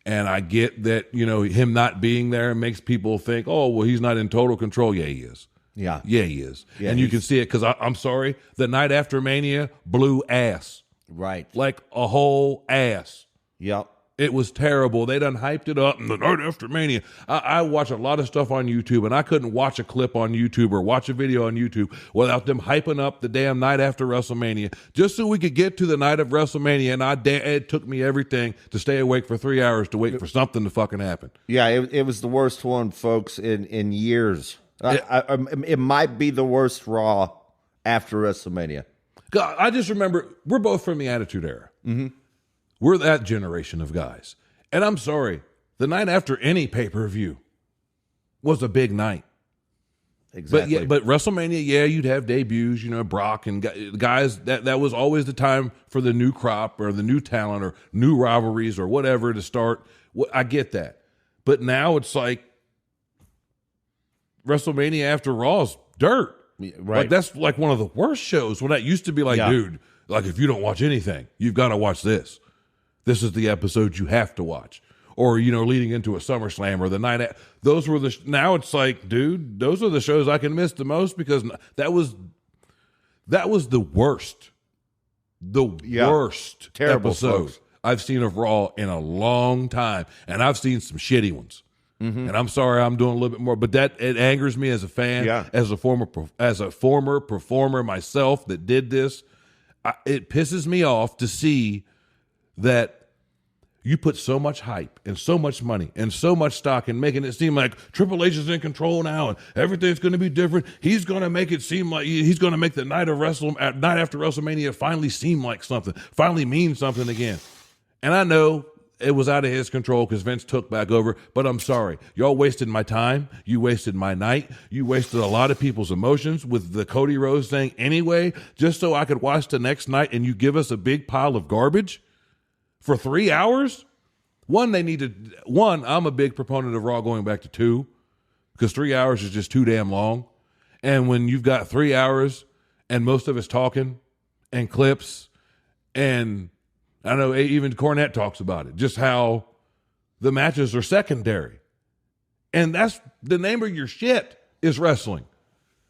And I get that, him not being there makes people think, he's not in total control. Yeah, he is. Yeah. Yeah, he is. Yeah, and you can see it because I'm sorry, the night after Mania blew ass. Right. Like a whole ass. Yep. It was terrible. They done hyped it up. And the night after Mania, I watch a lot of stuff on YouTube, and I couldn't watch a clip on YouTube or watch a video on YouTube without them hyping up the damn night after WrestleMania, just so we could get to the night of WrestleMania. And it took me everything to stay awake for 3 hours to wait for something to fucking happen. Yeah, it was the worst one, folks, in years. It might be the worst Raw after WrestleMania. God, I just remember, we're both from the Attitude Era. Mm-hmm. We're that generation of guys. And I'm sorry, the night after any pay-per-view was a big night. Exactly. But WrestleMania, you'd have debuts, Brock and guys. That was always the time for the new crop or the new talent or new rivalries or whatever to start. I get that. But now it's like WrestleMania after Raw's dirt. Right. Like that's like one of the worst shows when that used to be like, dude, like if you don't watch anything, you've got to watch this. This is the episode you have to watch. Or, leading into a SummerSlam or the night. Those were now it's like, dude, those are the shows I can miss the most because that was the worst. Worst Terrible episode folks. I've seen of Raw in a long time. And I've seen some shitty ones. Mm-hmm. And I'm sorry I'm doing a little bit more, but it angers me as a fan, as a former performer myself that did this. It pisses me off to see that you put so much hype and so much money and so much stock in making it seem like Triple H is in control now and everything's going to be different. He's going to make it seem like he's going to make the night after WrestleMania finally seem like something, finally mean something again. And I know it was out of his control because Vince took back over, but I'm sorry. Y'all wasted my time. You wasted my night. You wasted a lot of people's emotions with the Cody Rhodes thing anyway, just so I could watch the next night and you give us a big pile of garbage for 3 hours. I'm a big proponent of Raw going back to 2 because 3 hours is just too damn long. And when you've got 3 hours and most of it's talking and clips, and I know even Cornette talks about it, just how the matches are secondary. And that's the name of your shit is wrestling.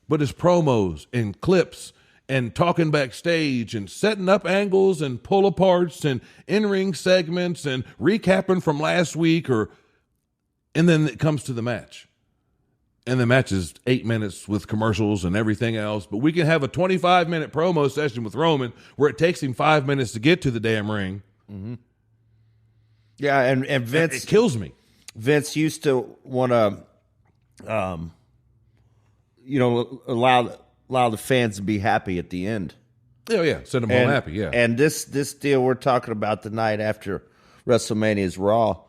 But it's promos and clips and talking backstage and setting up angles and pull aparts and in-ring segments and recapping from last week and then it comes to the match. And the match is 8 minutes with commercials and everything else. But we can have a 25-minute promo session with Roman where it takes him 5 minutes to get to the damn ring. Mm-hmm. Yeah, and Vince... It kills me. Vince used to want to, allow the fans to be happy at the end. Yeah, send them home happy, yeah. And this deal we're talking about the night after WrestleMania's Raw,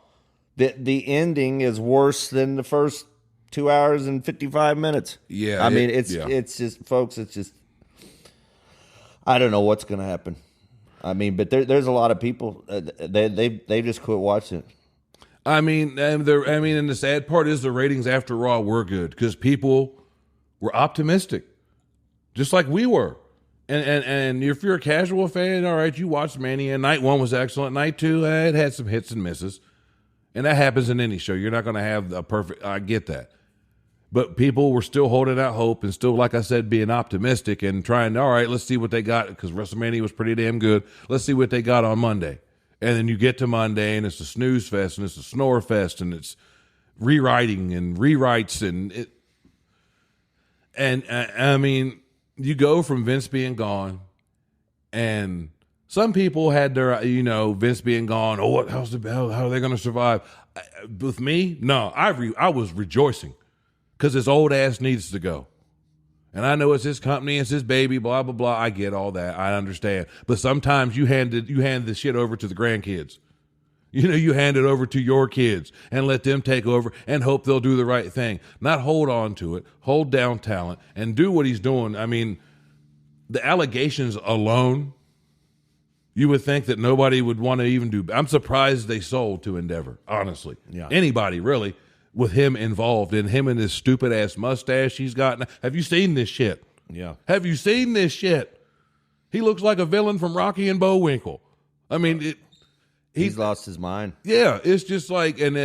the ending is worse than the first 2 hours and 55 minutes. Yeah. I mean, it's just, folks, it's just, I don't know what's going to happen. I mean, but there's a lot of people, they just quit watching it. I mean, and the sad part is the ratings after Raw were good because people were optimistic, just like we were. And if you're a casual fan, all right, you watched Mania. Night 1 was excellent. Night 2, it had some hits and misses. And that happens in any show. You're not going to have a perfect, I get that. But people were still holding out hope and still, like I said, being optimistic and trying, all right, let's see what they got, because WrestleMania was pretty damn good. Let's see what they got on Monday. And then you get to Monday, and it's a snooze fest, and it's a snore fest, and it's rewriting and rewrites. I mean, you go from Vince being gone, and some people had their, Vince being gone, how are they going to survive? With me, no, I was rejoicing. Because his old ass needs to go. And I know it's his company, it's his baby, blah, blah, blah. I get all that. I understand. But sometimes you hand the shit over to the grandkids. You hand it over to your kids and let them take over and hope they'll do the right thing. Not hold on to it, hold down talent, and do what he's doing. I mean, the allegations alone, you would think that nobody would want to even do. I'm surprised they sold to Endeavor, honestly. Yeah. Anybody, really, with him involved, and him and his stupid-ass mustache he's got. Have you seen this shit? Yeah. Have you seen this shit? He looks like a villain from Rocky and Bullwinkle. I mean, he's lost his mind. Yeah, it's just like, and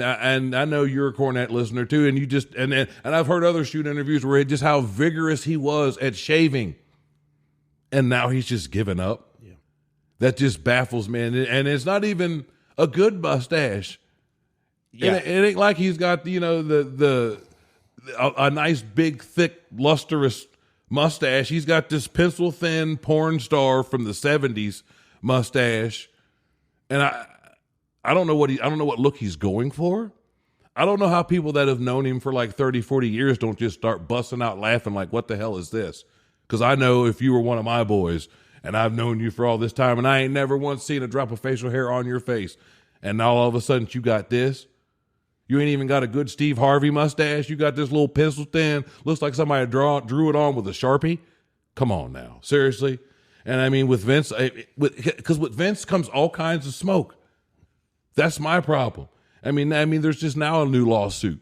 I know you're a Cornette listener too, and you just and I've heard other shoot interviews where just how vigorous he was at shaving, and now he's just given up. Yeah, that just baffles me, and it's not even a good mustache. Yeah, it ain't like he's got a nice big thick lustrous mustache. He's got this pencil thin porn star from the 70s mustache. And I don't know what look he's going for. I don't know how people that have known him for like 30, 40 years don't just start busting out laughing like, what the hell is this? Because I know if you were one of my boys and I've known you for all this time and I ain't never once seen a drop of facial hair on your face, and now all of a sudden you got this. You ain't even got a good Steve Harvey mustache. You got this little pencil thin. Looks like somebody drew it on with a Sharpie. Come on now. Seriously? And I mean, with Vince, because with Vince comes all kinds of smoke. That's my problem. I mean, there's just now a new lawsuit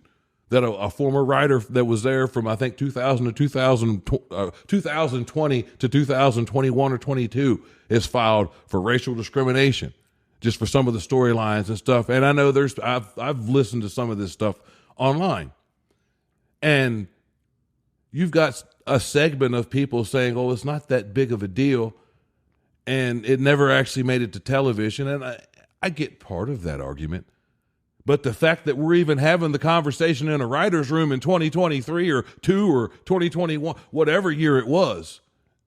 that a former writer that was there from, I think, 2000 to 2020 to 2021 or 22 is filed for racial discrimination, just for some of the storylines and stuff. And I know I've listened to some of this stuff online, and you've got a segment of people saying, oh, it's not that big of a deal, and it never actually made it to television. And I get part of that argument. But the fact that we're even having the conversation in a writer's room in 2023 or 2 or 2021, whatever year it was,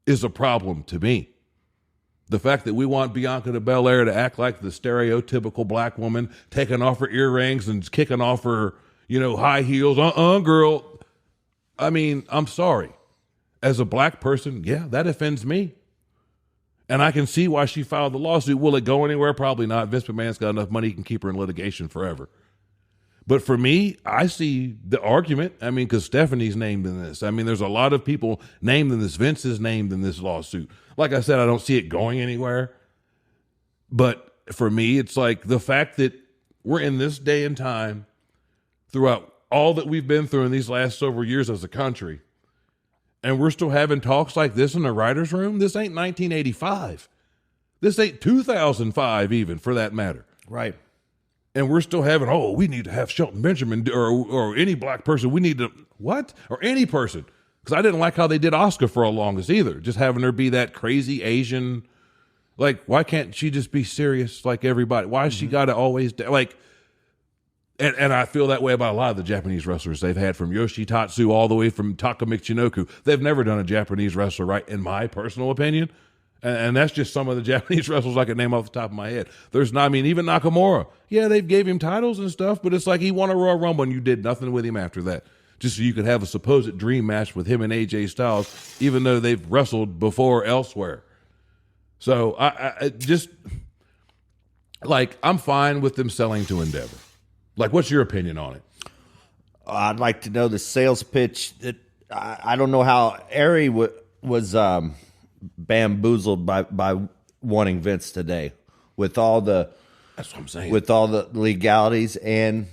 is a problem to me. The fact that we want Bianca Belair to act like the stereotypical black woman, taking off her earrings and kicking off her, high heels. Girl. I mean, I'm sorry. As a black person, yeah, that offends me. And I can see why she filed the lawsuit. Will it go anywhere? Probably not. Vince McMahon's got enough money, he can keep her in litigation forever. But for me, I see the argument. I mean, because Stephanie's named in this. I mean, there's a lot of people named in this. Vince is named in this lawsuit. Like I said, I don't see it going anywhere. But for me, it's like the fact that we're in this day and time, throughout all that we've been through in these last several years as a country, and we're still having talks like this in the writer's room. This ain't 1985. This ain't 2005 even, for that matter. Right. And we're still having, we need to have Shelton Benjamin or any black person. We need to, what? Or any person. Because I didn't like how they did Oscar for the longest either. Just having her be that crazy Asian. Like, why can't she just be serious like everybody? Why she got to always, like, and I feel that way about a lot of the Japanese wrestlers they've had, from Yoshitatsu all the way from Taka Michinoku. They've never done a Japanese wrestler right, in my personal opinion. And that's just some of the Japanese wrestlers I could name off the top of my head. There's not, even Nakamura. Yeah, they gave him titles and stuff, but it's like he won a Royal Rumble and you did nothing with him after that. Just so you could have a supposed dream match with him and AJ Styles, even though they've wrestled before elsewhere. So I just, like, I'm fine with them selling to Endeavor. Like, what's your opinion on it? I'd like to know the sales pitch. That I don't know how Ari was bamboozled by wanting Vince today, with all the. That's what I'm saying. With all the legalities, and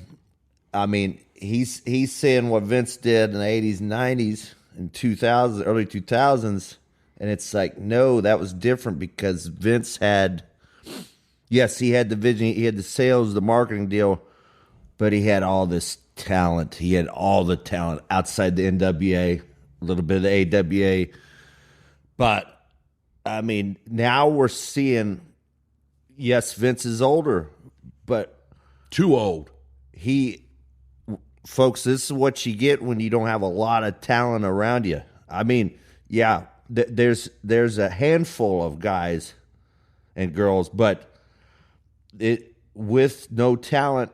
I mean, he's saying what Vince did in the 80s, 90s, and 2000s, early 2000s, and it's like, no, that was different because Vince had, yes, he had the vision, he had the sales, the marketing deal. But he had all this talent. He had all the talent outside the NWA, a little bit of the AWA. But, I mean, now we're seeing, yes, Vince is older, but... Too old. Folks, this is what you get when you don't have a lot of talent around you. I mean, yeah, there's a handful of guys and girls, but with no talent,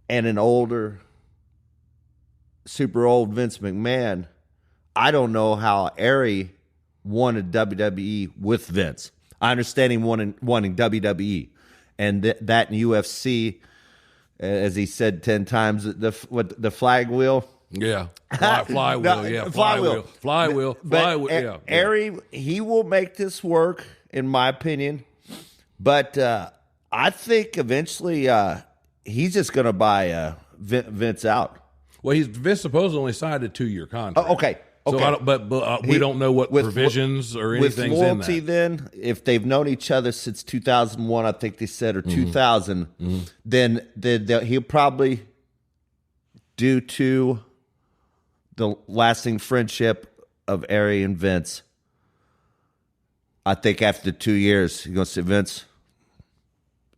and an older, super old Vince McMahon, I don't know how Ari wanted WWE with Vince. I understand him wanting WWE. And that in UFC, as he said 10 times, the flag wheel. Yeah, flywheel. Yeah, flywheel. Yeah, Ari, he will make this work, in my opinion. But I think eventually he's just going to buy Vince out. Well, Vince supposedly only signed a 2-year contract. Okay. So but we don't know what provisions or anything's with loyalty, in that. Then, if they've known each other since 2001, I think they said, or 2000, then he'll probably, due to the lasting friendship of Ari and Vince, I think after 2 years, he's going to say, Vince,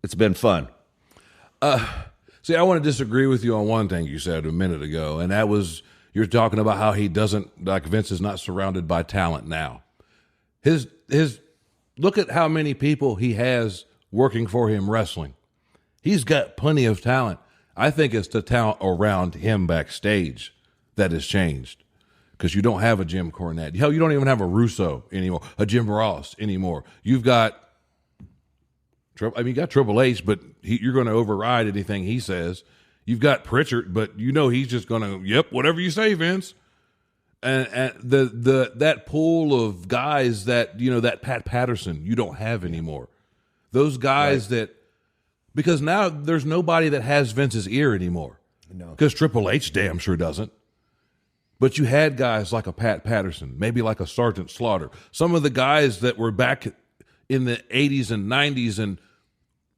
it's been fun. See, I want to disagree with you on one thing you said a minute ago, and that was you're talking about how he doesn't, like Vince is not surrounded by talent now. His look at how many people he has working for him wrestling. He's got plenty of talent. I think it's the talent around him backstage that has changed, because you don't have a Jim Cornette. Hell, you don't even have a Russo anymore, a Jim Ross anymore. You've got, you got Triple H, but you're going to override anything he says. You've got Pritchard, but you know he's just going to, yep, whatever you say, Vince. And that pool of guys that, that Pat Patterson, you don't have anymore. Those guys that, because now there's nobody that has Vince's ear anymore. No. Because Triple H damn sure doesn't. But you had guys like a Pat Patterson, maybe like a Sergeant Slaughter. Some of the guys that were back in the 80s and 90s and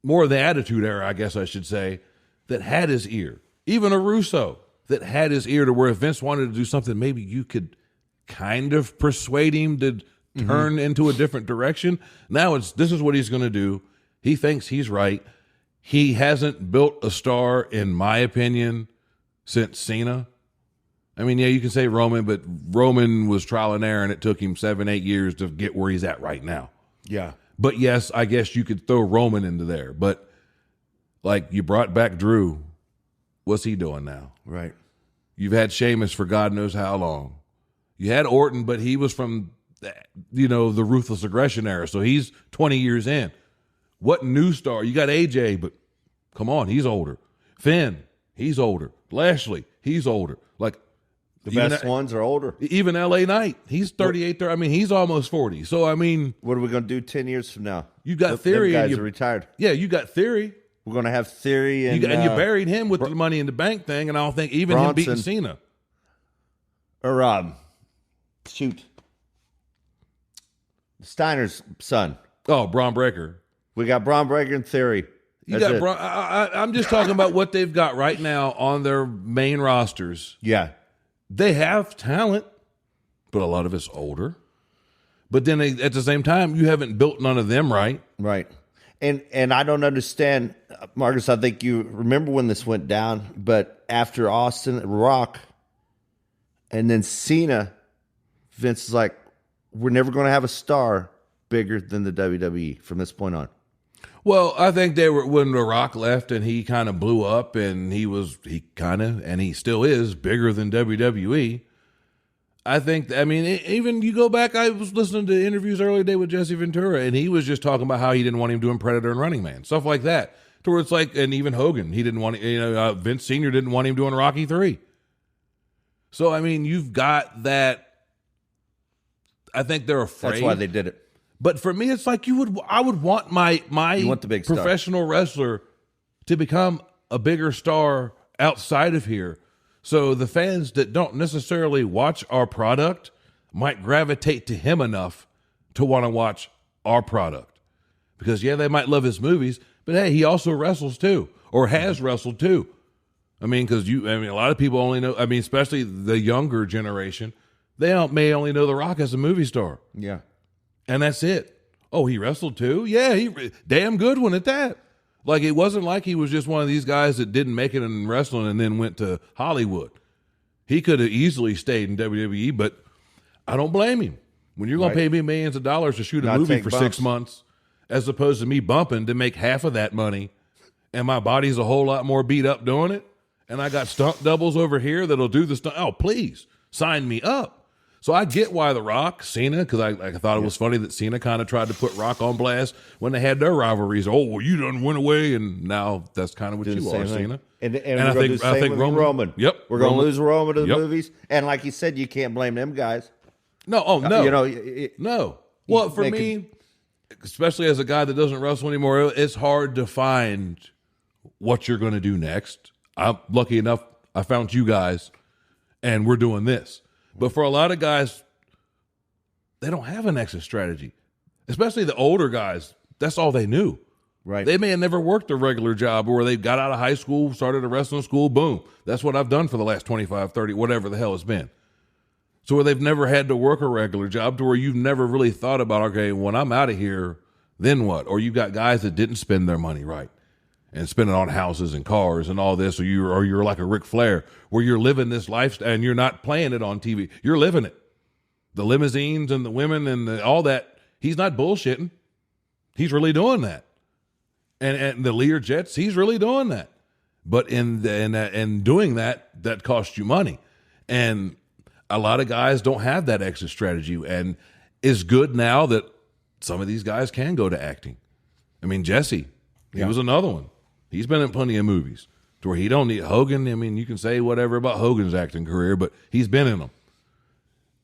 more of the Attitude Era, I guess I should say, that had his ear. Even a Russo that had his ear, to where if Vince wanted to do something, maybe you could kind of persuade him to turn into a different direction. Now this is what he's going to do. He thinks he's right. He hasn't built a star, in my opinion, since Cena. I mean, yeah, you can say Roman, but Roman was trial and error, and it took him 7-8 years to get where he's at right now. Yeah. But yes, I guess you could throw Roman into there. But like, you brought back Drew. What's he doing now? Right. You've had Sheamus for God knows how long. You had Orton, but he was from, the Ruthless Aggression era. So he's 20 years in. What new star? You got AJ, but come on, he's older. Finn, he's older. Lashley, he's older. Like, the best ones are older. Even LA Knight, he's 38. I mean, he's almost 40. So, I mean, what are we going to do 10 years from now? You got Theory. Them guys are retired. Yeah, you got Theory. We're going to have Theory. And you buried him with the Money in the Bank thing, and I don't think even Bronson, him beating Cena. Or, Steiner's son. Oh, Braun Breaker. We got Braun Breaker and Theory. I'm just talking about what they've got right now on their main rosters. Yeah. They have talent, but a lot of it's older. But then at the same time, you haven't built none of them right. Right. And I don't understand, Marcus, I think you remember when this went down, but after Austin, Rock, and then Cena, Vince is like, we're never going to have a star bigger than the WWE from this point on. Well, I think they were when The Rock left and he kind of blew up, and he still is bigger than WWE. I think, even you go back, I was listening to interviews earlier today with Jesse Ventura, and he was just talking about how he didn't want him doing Predator and Running Man, stuff like that. To where it's like, and even Hogan, he didn't want, Vince Sr. didn't want him doing Rocky 3. So, you've got that. I think they're afraid. That's why they did it. But for me, it's like I would want my want the big professional wrestler to become a bigger star outside of here. So the fans that don't necessarily watch our product might gravitate to him enough to want to watch our product. Because, yeah, they might love his movies, but, hey, he also wrestles too, or has wrestled too. Because a lot of people only know, especially the younger generation, they may only know The Rock as a movie star. Yeah. And that's it. Oh, he wrestled too? Yeah, he damn good one at that. Like, it wasn't like he was just one of these guys that didn't make it in wrestling and then went to Hollywood. He could have easily stayed in WWE, but I don't blame him. When you're going to pay me millions of dollars to shoot a movie for 6 months, as opposed to me bumping to make half of that money, and my body's a whole lot more beat up doing it, and I got stunt doubles over here that'll do the stunt. Oh, please, sign me up. So I get why The Rock, Cena, because I thought it was funny that Cena kind of tried to put Rock on blast when they had their rivalries. Oh, well, you done went away, and now that's kind of what you are, Cena. And I think Roman. Yep, we're going to lose Roman to the movies, and like you said, you can't blame them guys. No, no, no. Well, for me, especially as a guy that doesn't wrestle anymore, it's hard to find what you're going to do next. I'm lucky enough I found you guys, and we're doing this. But for a lot of guys, they don't have an exit strategy, especially the older guys. That's all they knew. Right. They may have never worked a regular job where they got out of high school, started a wrestling school, boom. That's what I've done for the last 25, 30, whatever the hell it's been. So where they've never had to work a regular job to where you've never really thought about, okay, when I'm out of here, then what? Or you've got guys that didn't spend their money right and spend it on houses and cars and all this, or you're like a Ric Flair, where you're living this lifestyle and you're not playing it on TV. You're living it. The limousines and the women and all that, he's not bullshitting. He's really doing that. And the Lear jets, he's really doing that. But in doing that, that costs you money. And a lot of guys don't have that exit strategy. And it's good now that some of these guys can go to acting. I mean, Jesse, he was another one. He's been in plenty of movies to where he don't need Hogan. I mean, you can say whatever about Hogan's acting career, but he's been in them.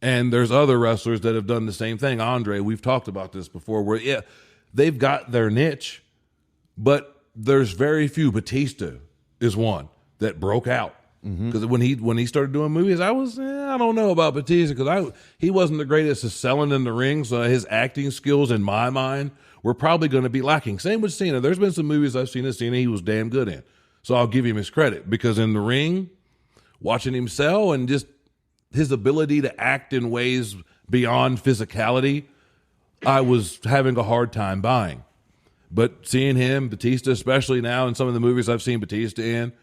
And there's other wrestlers that have done the same thing. Andre, we've talked about this before, where, they've got their niche, but there's very few. Batista is one that broke out. Because when he started doing movies, I don't know about Batista, because he wasn't the greatest at selling in the ring, so his acting skills, in my mind, were probably going to be lacking. Same with Cena. There's been some movies I've seen of Cena he was damn good in. So I'll give him his credit, because in the ring, watching him sell and just his ability to act in ways beyond physicality, I was having a hard time buying. But seeing him, Batista, especially now in some of the movies I've seen Batista in,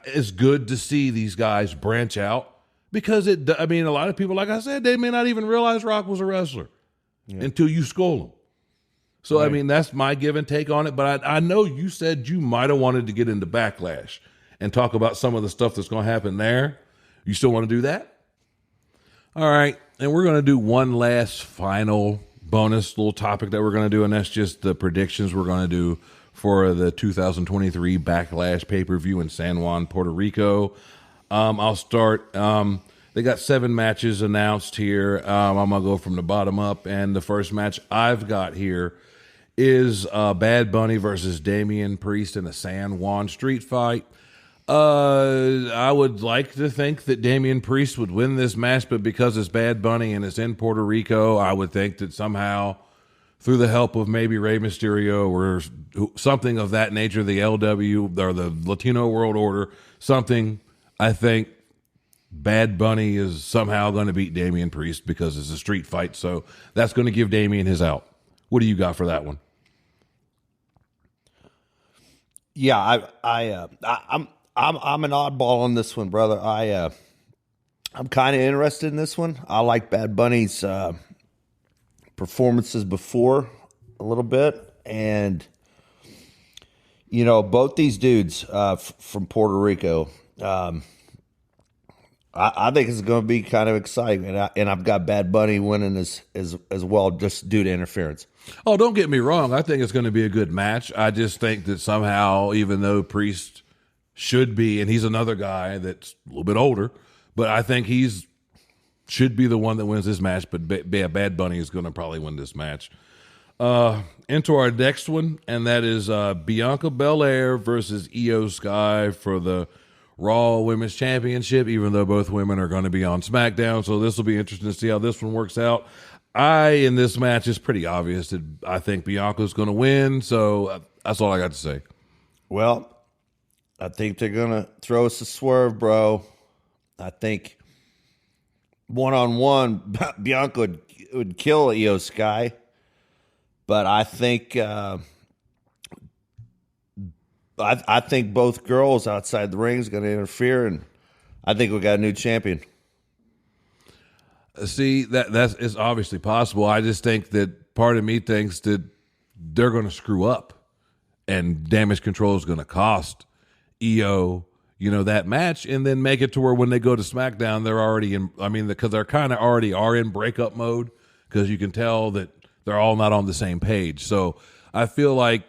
it's good to see these guys branch out, because a lot of people, like I said, they may not even realize Rock was a wrestler until you school them. So, right. That's my give and take on it. But I know you said you might have wanted to get into Backlash and talk about some of the stuff that's going to happen there. You still want to do that? All right. And we're going to do one last final bonus little topic that we're going to do, and that's just the predictions we're going to do for the 2023 Backlash pay-per-view in San Juan, Puerto Rico. I'll start. They got 7 matches announced here. I'm going to go from the bottom up, and the first match I've got here is Bad Bunny versus Damian Priest in a San Juan street fight. I would like to think that Damian Priest would win this match, but because it's Bad Bunny and it's in Puerto Rico, I would think that somehow, through the help of maybe Rey Mysterio or something of that nature, the LW or the Latino World Order, something, I think Bad Bunny is somehow going to beat Damian Priest because it's a street fight. So that's going to give Damian his out. What do you got for that one? Yeah, I'm an oddball on this one, brother. I'm kind of interested in this one. I like Bad Bunny's performances before a little bit, and both these dudes from Puerto Rico, I think it's going to be kind of exciting, and I've got Bad Bunny winning as well, just due to interference. Oh, don't get me wrong. I think it's going to be a good match. I just think that somehow, even though Priest should be, and he's another guy that's a little bit older, but I think should be the one that wins this match, but Bad Bunny is going to probably win this match. Into our next one, and that is Bianca Belair versus Io Sky for the Raw Women's Championship, even though both women are going to be on SmackDown, so this will be interesting to see how this one works out. In this match, it's pretty obvious that I think Bianca's going to win, so that's all I got to say. Well, I think they're going to throw us a swerve, bro. I think one-on-one, Bianca would kill Io Sky. But I think I think both girls outside the ring is going to interfere, and I think we got a new champion. See, it's obviously possible. I just think that part of me thinks that they're going to screw up, and damage control is going to cost Io, that match, and then make it to where when they go to SmackDown, they're already in. I mean, because they're kind of already are in breakup mode, because you can tell that they're all not on the same page. So I feel like,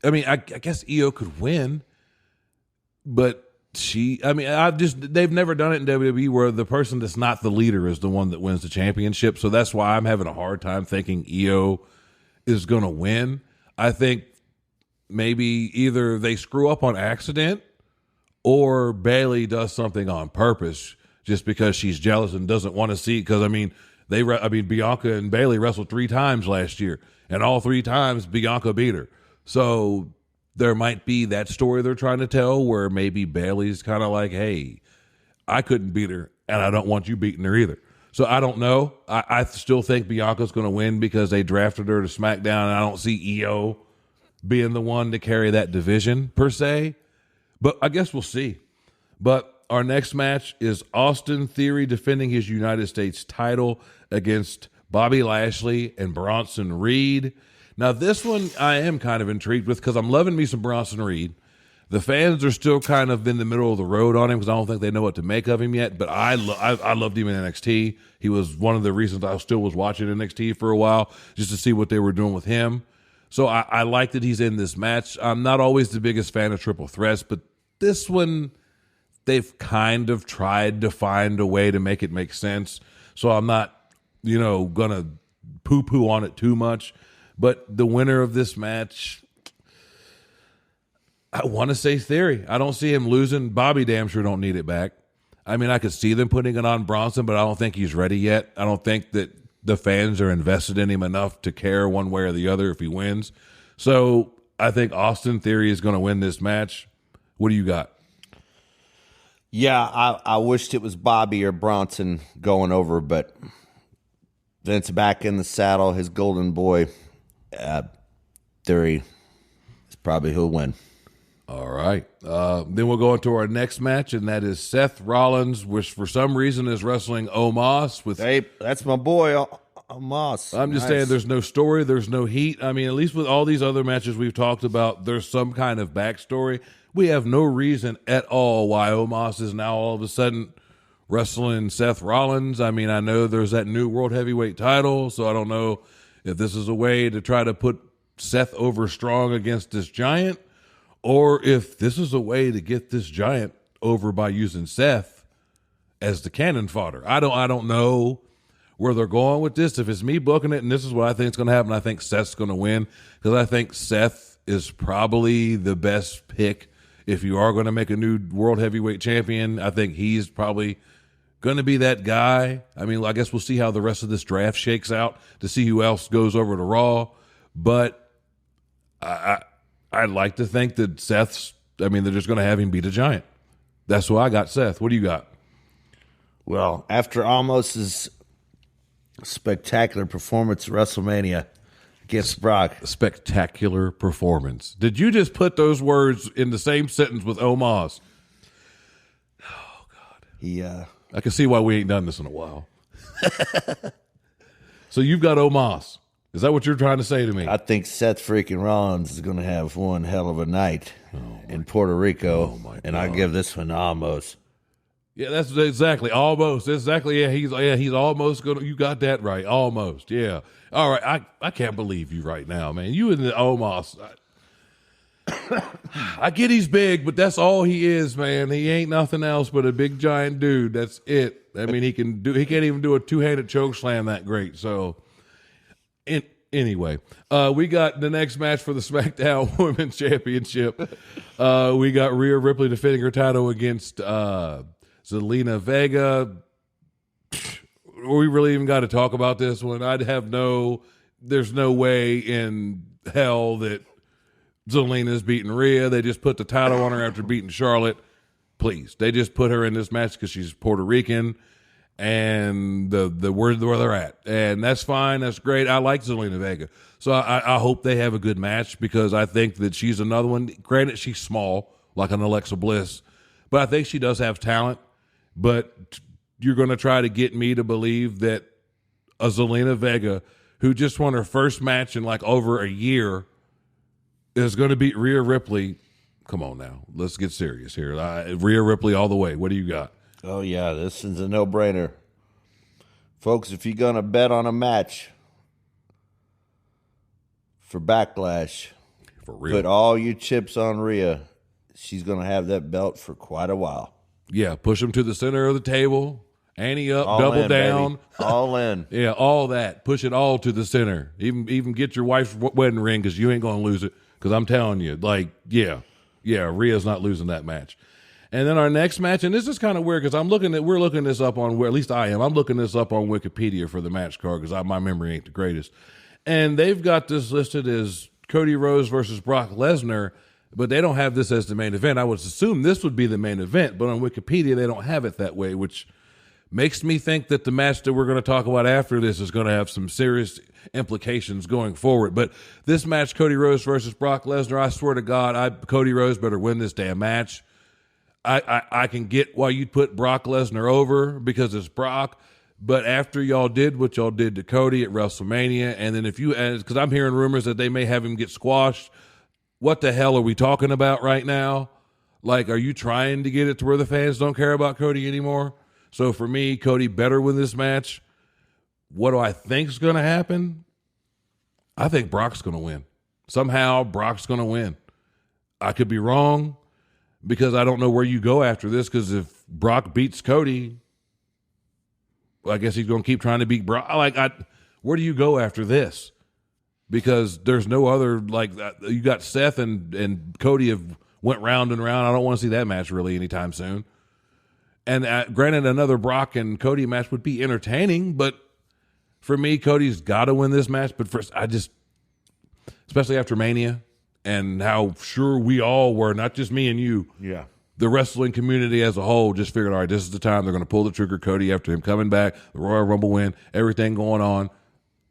I mean, I guess Io could win, but they've never done it in WWE where the person that's not the leader is the one that wins the championship. So that's why I'm having a hard time thinking Io is going to win. I think maybe either they screw up on accident or Bayley does something on purpose just because she's jealous and doesn't want to see. Because Bianca and Bayley wrestled 3 times last year, and all 3 times Bianca beat her. So there might be that story they're trying to tell where maybe Bayley's kind of like, hey, I couldn't beat her, and I don't want you beating her either. So I don't know. I still think Bianca's going to win because they drafted her to SmackDown, and I don't see Io being the one to carry that division per se. But I guess we'll see. But our next match is Austin Theory defending his United States title against Bobby Lashley and Bronson Reed. Now, this one I am kind of intrigued with because I'm loving me some Bronson Reed. The fans are still kind of in the middle of the road on him because I don't think they know what to make of him yet. But I loved him in NXT. He was one of the reasons I still was watching NXT for a while, just to see what they were doing with him. So I like that he's in this match. I'm not always the biggest fan of triple threats, but this one, they've kind of tried to find a way to make it make sense. So I'm not, going to poo-poo on it too much. But the winner of this match, I want to say Theory. I don't see him losing. Bobby damn sure don't need it back. I mean, I could see them putting it on Bronson, but I don't think he's ready yet. I don't think that the fans are invested in him enough to care one way or the other if he wins. So I think Austin Theory is going to win this match. What do you got? Yeah, I wished it was Bobby or Bronson going over, but Vince back in the saddle, his golden boy. Theory is probably who'll win. All right. Then we'll go into our next match, and that is Seth Rollins, which for some reason is wrestling Omos. Hey, that's my boy, Omos. I'm just saying there's no story, there's no heat. I mean, at least with all these other matches we've talked about, there's some kind of backstory. We have no reason at all why Omos is now all of a sudden wrestling Seth Rollins. I mean, I know there's that new World Heavyweight title, so I don't know if this is a way to try to put Seth over strong against this giant, or if this is a way to get this giant over by using Seth as the cannon fodder. I don't know where they're going with this. If it's me booking it and this is what I think is going to happen, I think Seth's going to win because I think Seth is probably the best pick. If you are going to make a new World Heavyweight Champion, I think he's probably going to be that guy. I mean, I guess we'll see how the rest of this draft shakes out to see who else goes over to Raw. But I'd like to think that they're just going to have him beat a giant. That's why I got Seth. What do you got? Well, after Omos's spectacular performance at WrestleMania against Brock. Spectacular performance. Did you just put those words in the same sentence with Omos? Oh, God. I can see why we ain't done this in a while. So you've got Omos. Is that what you're trying to say to me? I think Seth freaking Rollins is going to have one hell of a night in Puerto Rico, and I give this one to Omos. Yeah, that's exactly almost. Exactly. Yeah, he's almost going to. You got that right. Almost. Yeah. All right. I can't believe you right now, man. You and the Omos. I get he's big, but that's all he is, man. He ain't nothing else but a big giant dude. That's it. I mean, he can't even do a two-handed choke slam that great. So, anyway, we got the next match for the SmackDown Women's Championship. We got Rhea Ripley defending her title against Zelina Vega. We really even got to talk about this one. There's no way in hell that Zelina's beating Rhea. They just put the title on her after beating Charlotte. Please. They just put her in this match because she's Puerto Rican and the where they're at. And that's fine. That's great. I like Zelina Vega. So I hope they have a good match because I think that she's another one. Granted, she's small, like an Alexa Bliss, but I think she does have talent. But you're going to try to get me to believe that a Zelina Vega, who just won her first match in like over a year, is going to beat Rhea Ripley. Come on now. Let's get serious here. Rhea Ripley all the way. What do you got? Oh, yeah, this is a no-brainer. Folks, if you're going to bet on a match for Backlash, For real. put all your chips on Rhea. She's going to have that belt for quite a while. Yeah, push him to the center of the table. Ante up, All double in, down. baby. All in. Yeah, all that. Push it all to the center. Even get your wife's wedding ring because you ain't going to lose it. Because I'm telling you, like, yeah, Rhea's not losing that match. And then our next match, and this is kind of weird because we're looking this up on, at least I am. I'm looking this up on Wikipedia for the match card because my memory ain't the greatest. And they've got this listed as Cody Rhodes versus Brock Lesnar, but they don't have this as the main event. I would assume this would be the main event, but on Wikipedia they don't have it that way, which makes me think that the match that we're going to talk about after this is going to have some serious implications going forward. But this match, Cody Rhodes versus Brock Lesnar, I swear to God, Cody Rhodes better win this damn match. I can get why you'd put Brock Lesnar over because it's Brock, but after y'all did what y'all did to Cody at WrestleMania, and then because I'm hearing rumors that they may have him get squashed, what the hell are we talking about right now? Like, are you trying to get it to where the fans don't care about Cody anymore? So for me, Cody better win this match. What do I think is going to happen? I think Brock's going to win. Somehow Brock's going to win. I could be wrong because I don't know where you go after this, because if Brock beats Cody, I guess he's going to keep trying to beat Brock. Where do you go after this? Because there's no other, you got Seth and Cody have went round and round. I don't want to see that match really anytime soon. And granted, another Brock and Cody match would be entertaining, but for me, Cody's got to win this match. But first, especially after Mania and how sure we all were, not just me and you, the wrestling community as a whole just figured, all right, this is the time they're going to pull the trigger Cody after him coming back, the Royal Rumble win, everything going on.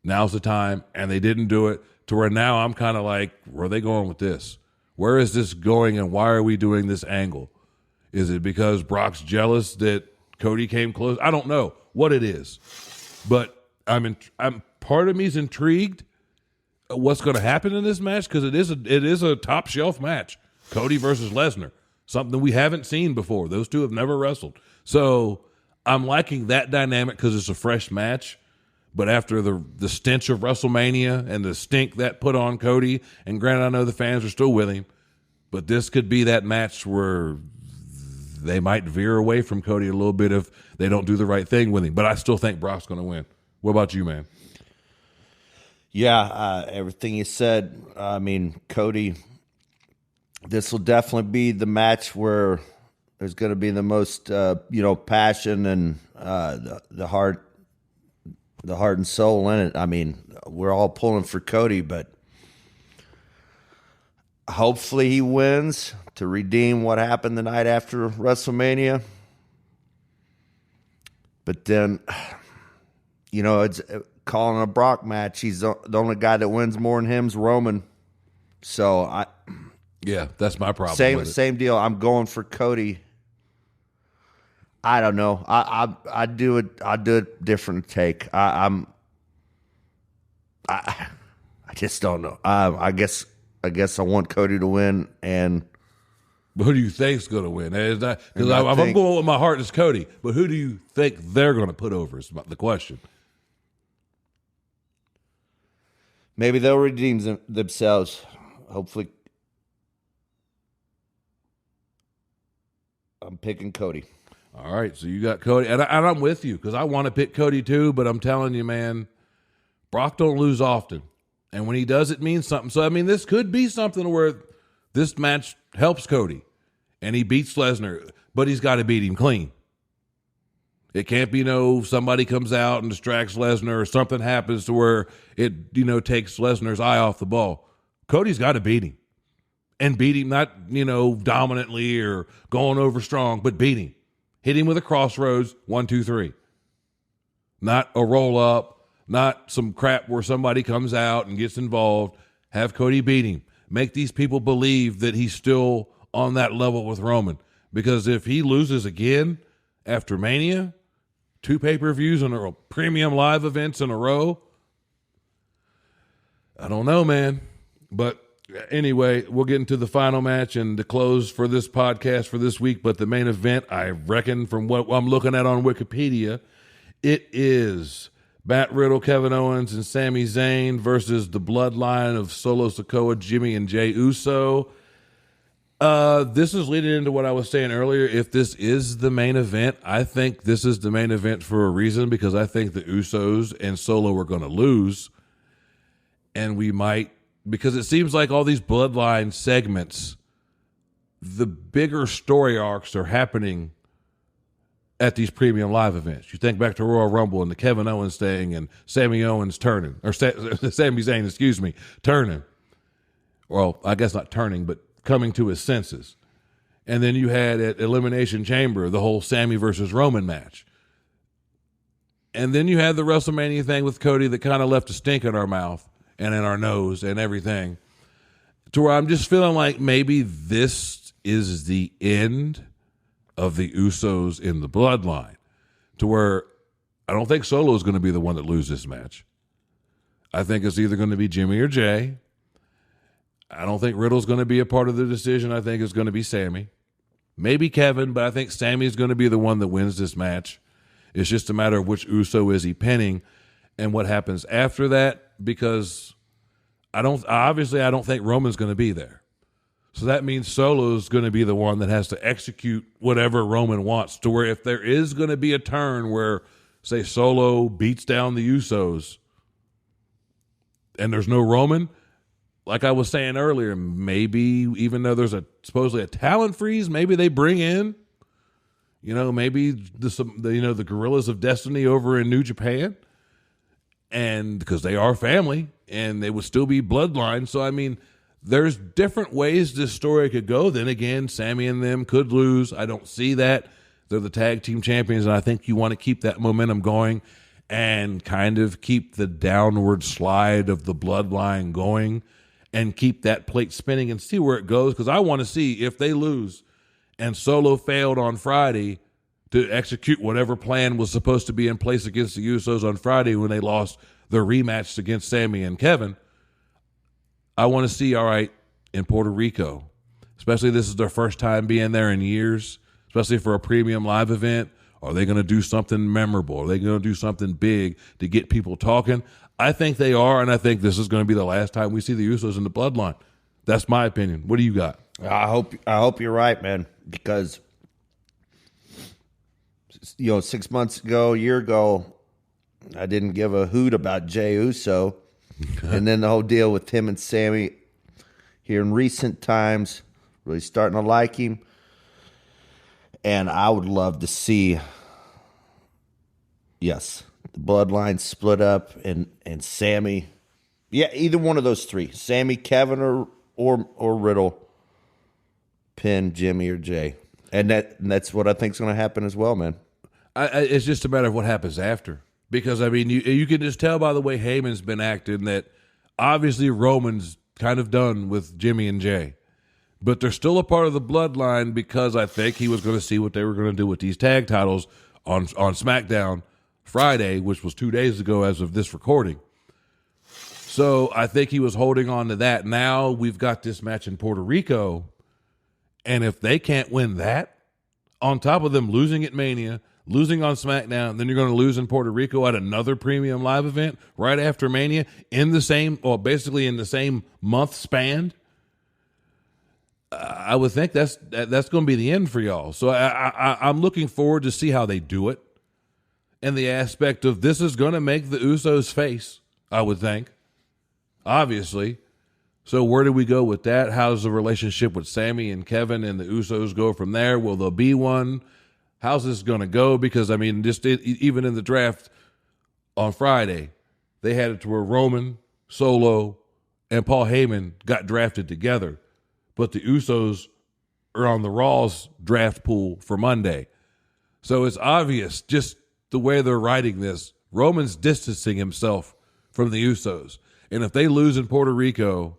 Now's the time, and they didn't do it, to where now I'm kind of like, where are they going with this? Where is this going, and why are we doing this angle? Is it because Brock's jealous that Cody came close? I don't know what it is, but I'm part of me's intrigued what's going to happen in this match, because it is a top shelf match, Cody versus Lesnar, something we haven't seen before. Those two have never wrestled, so I'm liking that dynamic because it's a fresh match. But after the stench of WrestleMania and the stink that put on Cody, and granted, I know the fans are still with him, but this could be that match where they might veer away from Cody a little bit if they don't do the right thing with him. But I still think Brock's going to win. What about you, man? Yeah, everything you said. I mean, Cody, this will definitely be the match where there's going to be the most, passion and the heart and soul in it. I mean, we're all pulling for Cody, but hopefully he wins to redeem what happened the night after WrestleMania. But then, it's calling a Brock match. He's the only guy that wins more than him's Roman. So yeah, that's my problem. Same deal. I'm going for Cody. I don't know. I do it. I do a different take. I just don't know. I guess I want Cody to win. And but who do you think's going to win? Because I'm going with my heart, it's Cody. But who do you think they're going to put over? Is the question. Maybe they'll redeem themselves. Hopefully, I'm picking Cody. All right, so you got Cody, and I'm with you because I want to pick Cody too, but I'm telling you, man, Brock don't lose often, and when he does, it means something. So, I mean, this could be something where this match helps Cody, and he beats Lesnar, but he's got to beat him clean. It can't be somebody comes out and distracts Lesnar or something happens to where it, takes Lesnar's eye off the ball. Cody's got to beat him, and beat him not, dominantly or going over strong, but beat him. Hit him with a crossroads, 1, 2, 3. Not a roll up, not some crap where somebody comes out and gets involved. Have Cody beat him. Make these people believe that he's still on that level with Roman. Because if he loses again after Mania, 2 pay-per-views and a premium live events in a row, I don't know, man. But anyway, we'll get into the final match and the close for this podcast for this week. But the main event, I reckon, from what I'm looking at on Wikipedia, it is Matt Riddle, Kevin Owens, and Sami Zayn versus the bloodline of Solo Sikoa, Jimmy, and Jey Uso. This is leading into what I was saying earlier. If this is the main event, I think this is the main event for a reason, because I think the Usos and Solo are going to lose. And we might, because it seems like all these bloodline segments, the bigger story arcs are happening at these premium live events. You think back to Royal Rumble and the Kevin Owens thing and Sami Owens turning, or Sami Zayn, turning. Well, I guess not turning, but coming to his senses. And then you had at Elimination Chamber the whole Sami versus Roman match. And then you had the WrestleMania thing with Cody that kind of left a stink in our mouth and in our nose and everything, to where I'm just feeling like maybe this is the end of the Usos in the bloodline, to where I don't think Solo is going to be the one that loses this match. I think it's either going to be Jimmy or Jay. I don't think Riddle's going to be a part of the decision. I think it's going to be Sami. Maybe Kevin, but I think Sami's going to be the one that wins this match. It's just a matter of which Uso is he pinning and what happens after that, because I don't think Roman's going to be there. So that means Solo's going to be the one that has to execute whatever Roman wants, to where if there is going to be a turn where, say, Solo beats down the Usos and there's no Roman, like I was saying earlier, maybe even though there's supposedly a talent freeze, maybe they bring in, maybe the Gorillas of Destiny over in New Japan, and because they are family and they would still be bloodline. So, I mean, there's different ways this story could go. Then again, Sami and them could lose. I don't see that. They're the tag team champions, and I think you want to keep that momentum going and kind of keep the downward slide of the bloodline going and keep that plate spinning and see where it goes, because I want to see if they lose and Solo failed on Friday to execute whatever plan was supposed to be in place against the Usos on Friday when they lost their rematch against Sami and Kevin. I want to see, all right, in Puerto Rico, especially this is their first time being there in years, especially for a premium live event. Are they going to do something memorable? Are they going to do something big to get people talking? I think they are, and I think this is going to be the last time we see the Usos in the bloodline. That's my opinion. What do you got? I hope you're right, man, because 6 months ago, a year ago, I didn't give a hoot about Jey Uso. And then the whole deal with him and Sami here in recent times, really starting to like him. And I would love to see, the bloodline split up and Sami. Yeah, either one of those three, Sami, Kevin, or Riddle, pin Jimmy or Jay. And that's what I think is going to happen as well, man. It's just a matter of what happens after. Because, I mean, you can just tell by the way Heyman's been acting that obviously Roman's kind of done with Jimmy and Jay. But they're still a part of the bloodline, because I think he was going to see what they were going to do with these tag titles on SmackDown Friday, which was 2 days ago as of this recording. So I think he was holding on to that. Now we've got this match in Puerto Rico, and if they can't win that, on top of them losing at Mania, losing on SmackDown, then you're going to lose in Puerto Rico at another premium live event right after Mania basically in the same month span. I would think that's going to be the end for y'all. So I'm looking forward to see how they do it. And the aspect of this is going to make the Usos face, I would think, obviously. So where do we go with that? How's the relationship with Sami and Kevin and the Usos go from there? Will there be one? How's this going to go? Because, I mean, even in the draft on Friday, they had it to where Roman, Solo, and Paul Heyman got drafted together. But the Usos are on the Raw's draft pool for Monday. So it's obvious, just the way they're writing this, Roman's distancing himself from the Usos. And if they lose in Puerto Rico,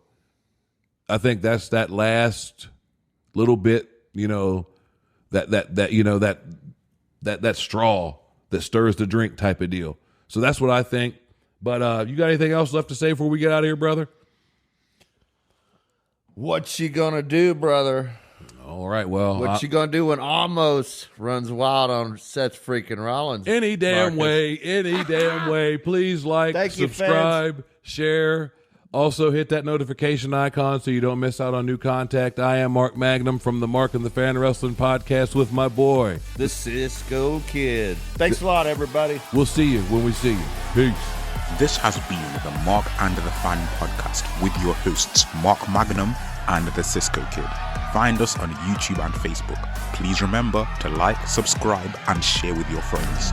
I think that's that last little bit, that straw that stirs the drink type of deal. So that's what I think. But you got anything else left to say before we get out of here, brother? What she gonna do, brother? All right, well, What she gonna do when Almost runs wild on Seth freaking Rollins? any damn way. Please like, Thank you, subscribe, share. Also, hit that notification icon so you don't miss out on new contact. I am Mark Magnum from the Mark and the Fan Wrestling Podcast with my boy, The Cisco Kid. Thanks a lot, everybody. We'll see you when we see you. Peace. This has been the Mark and the Fan Podcast with your hosts, Mark Magnum and the Cisco Kid. Find us on YouTube and Facebook. Please remember to like, subscribe, and share with your friends.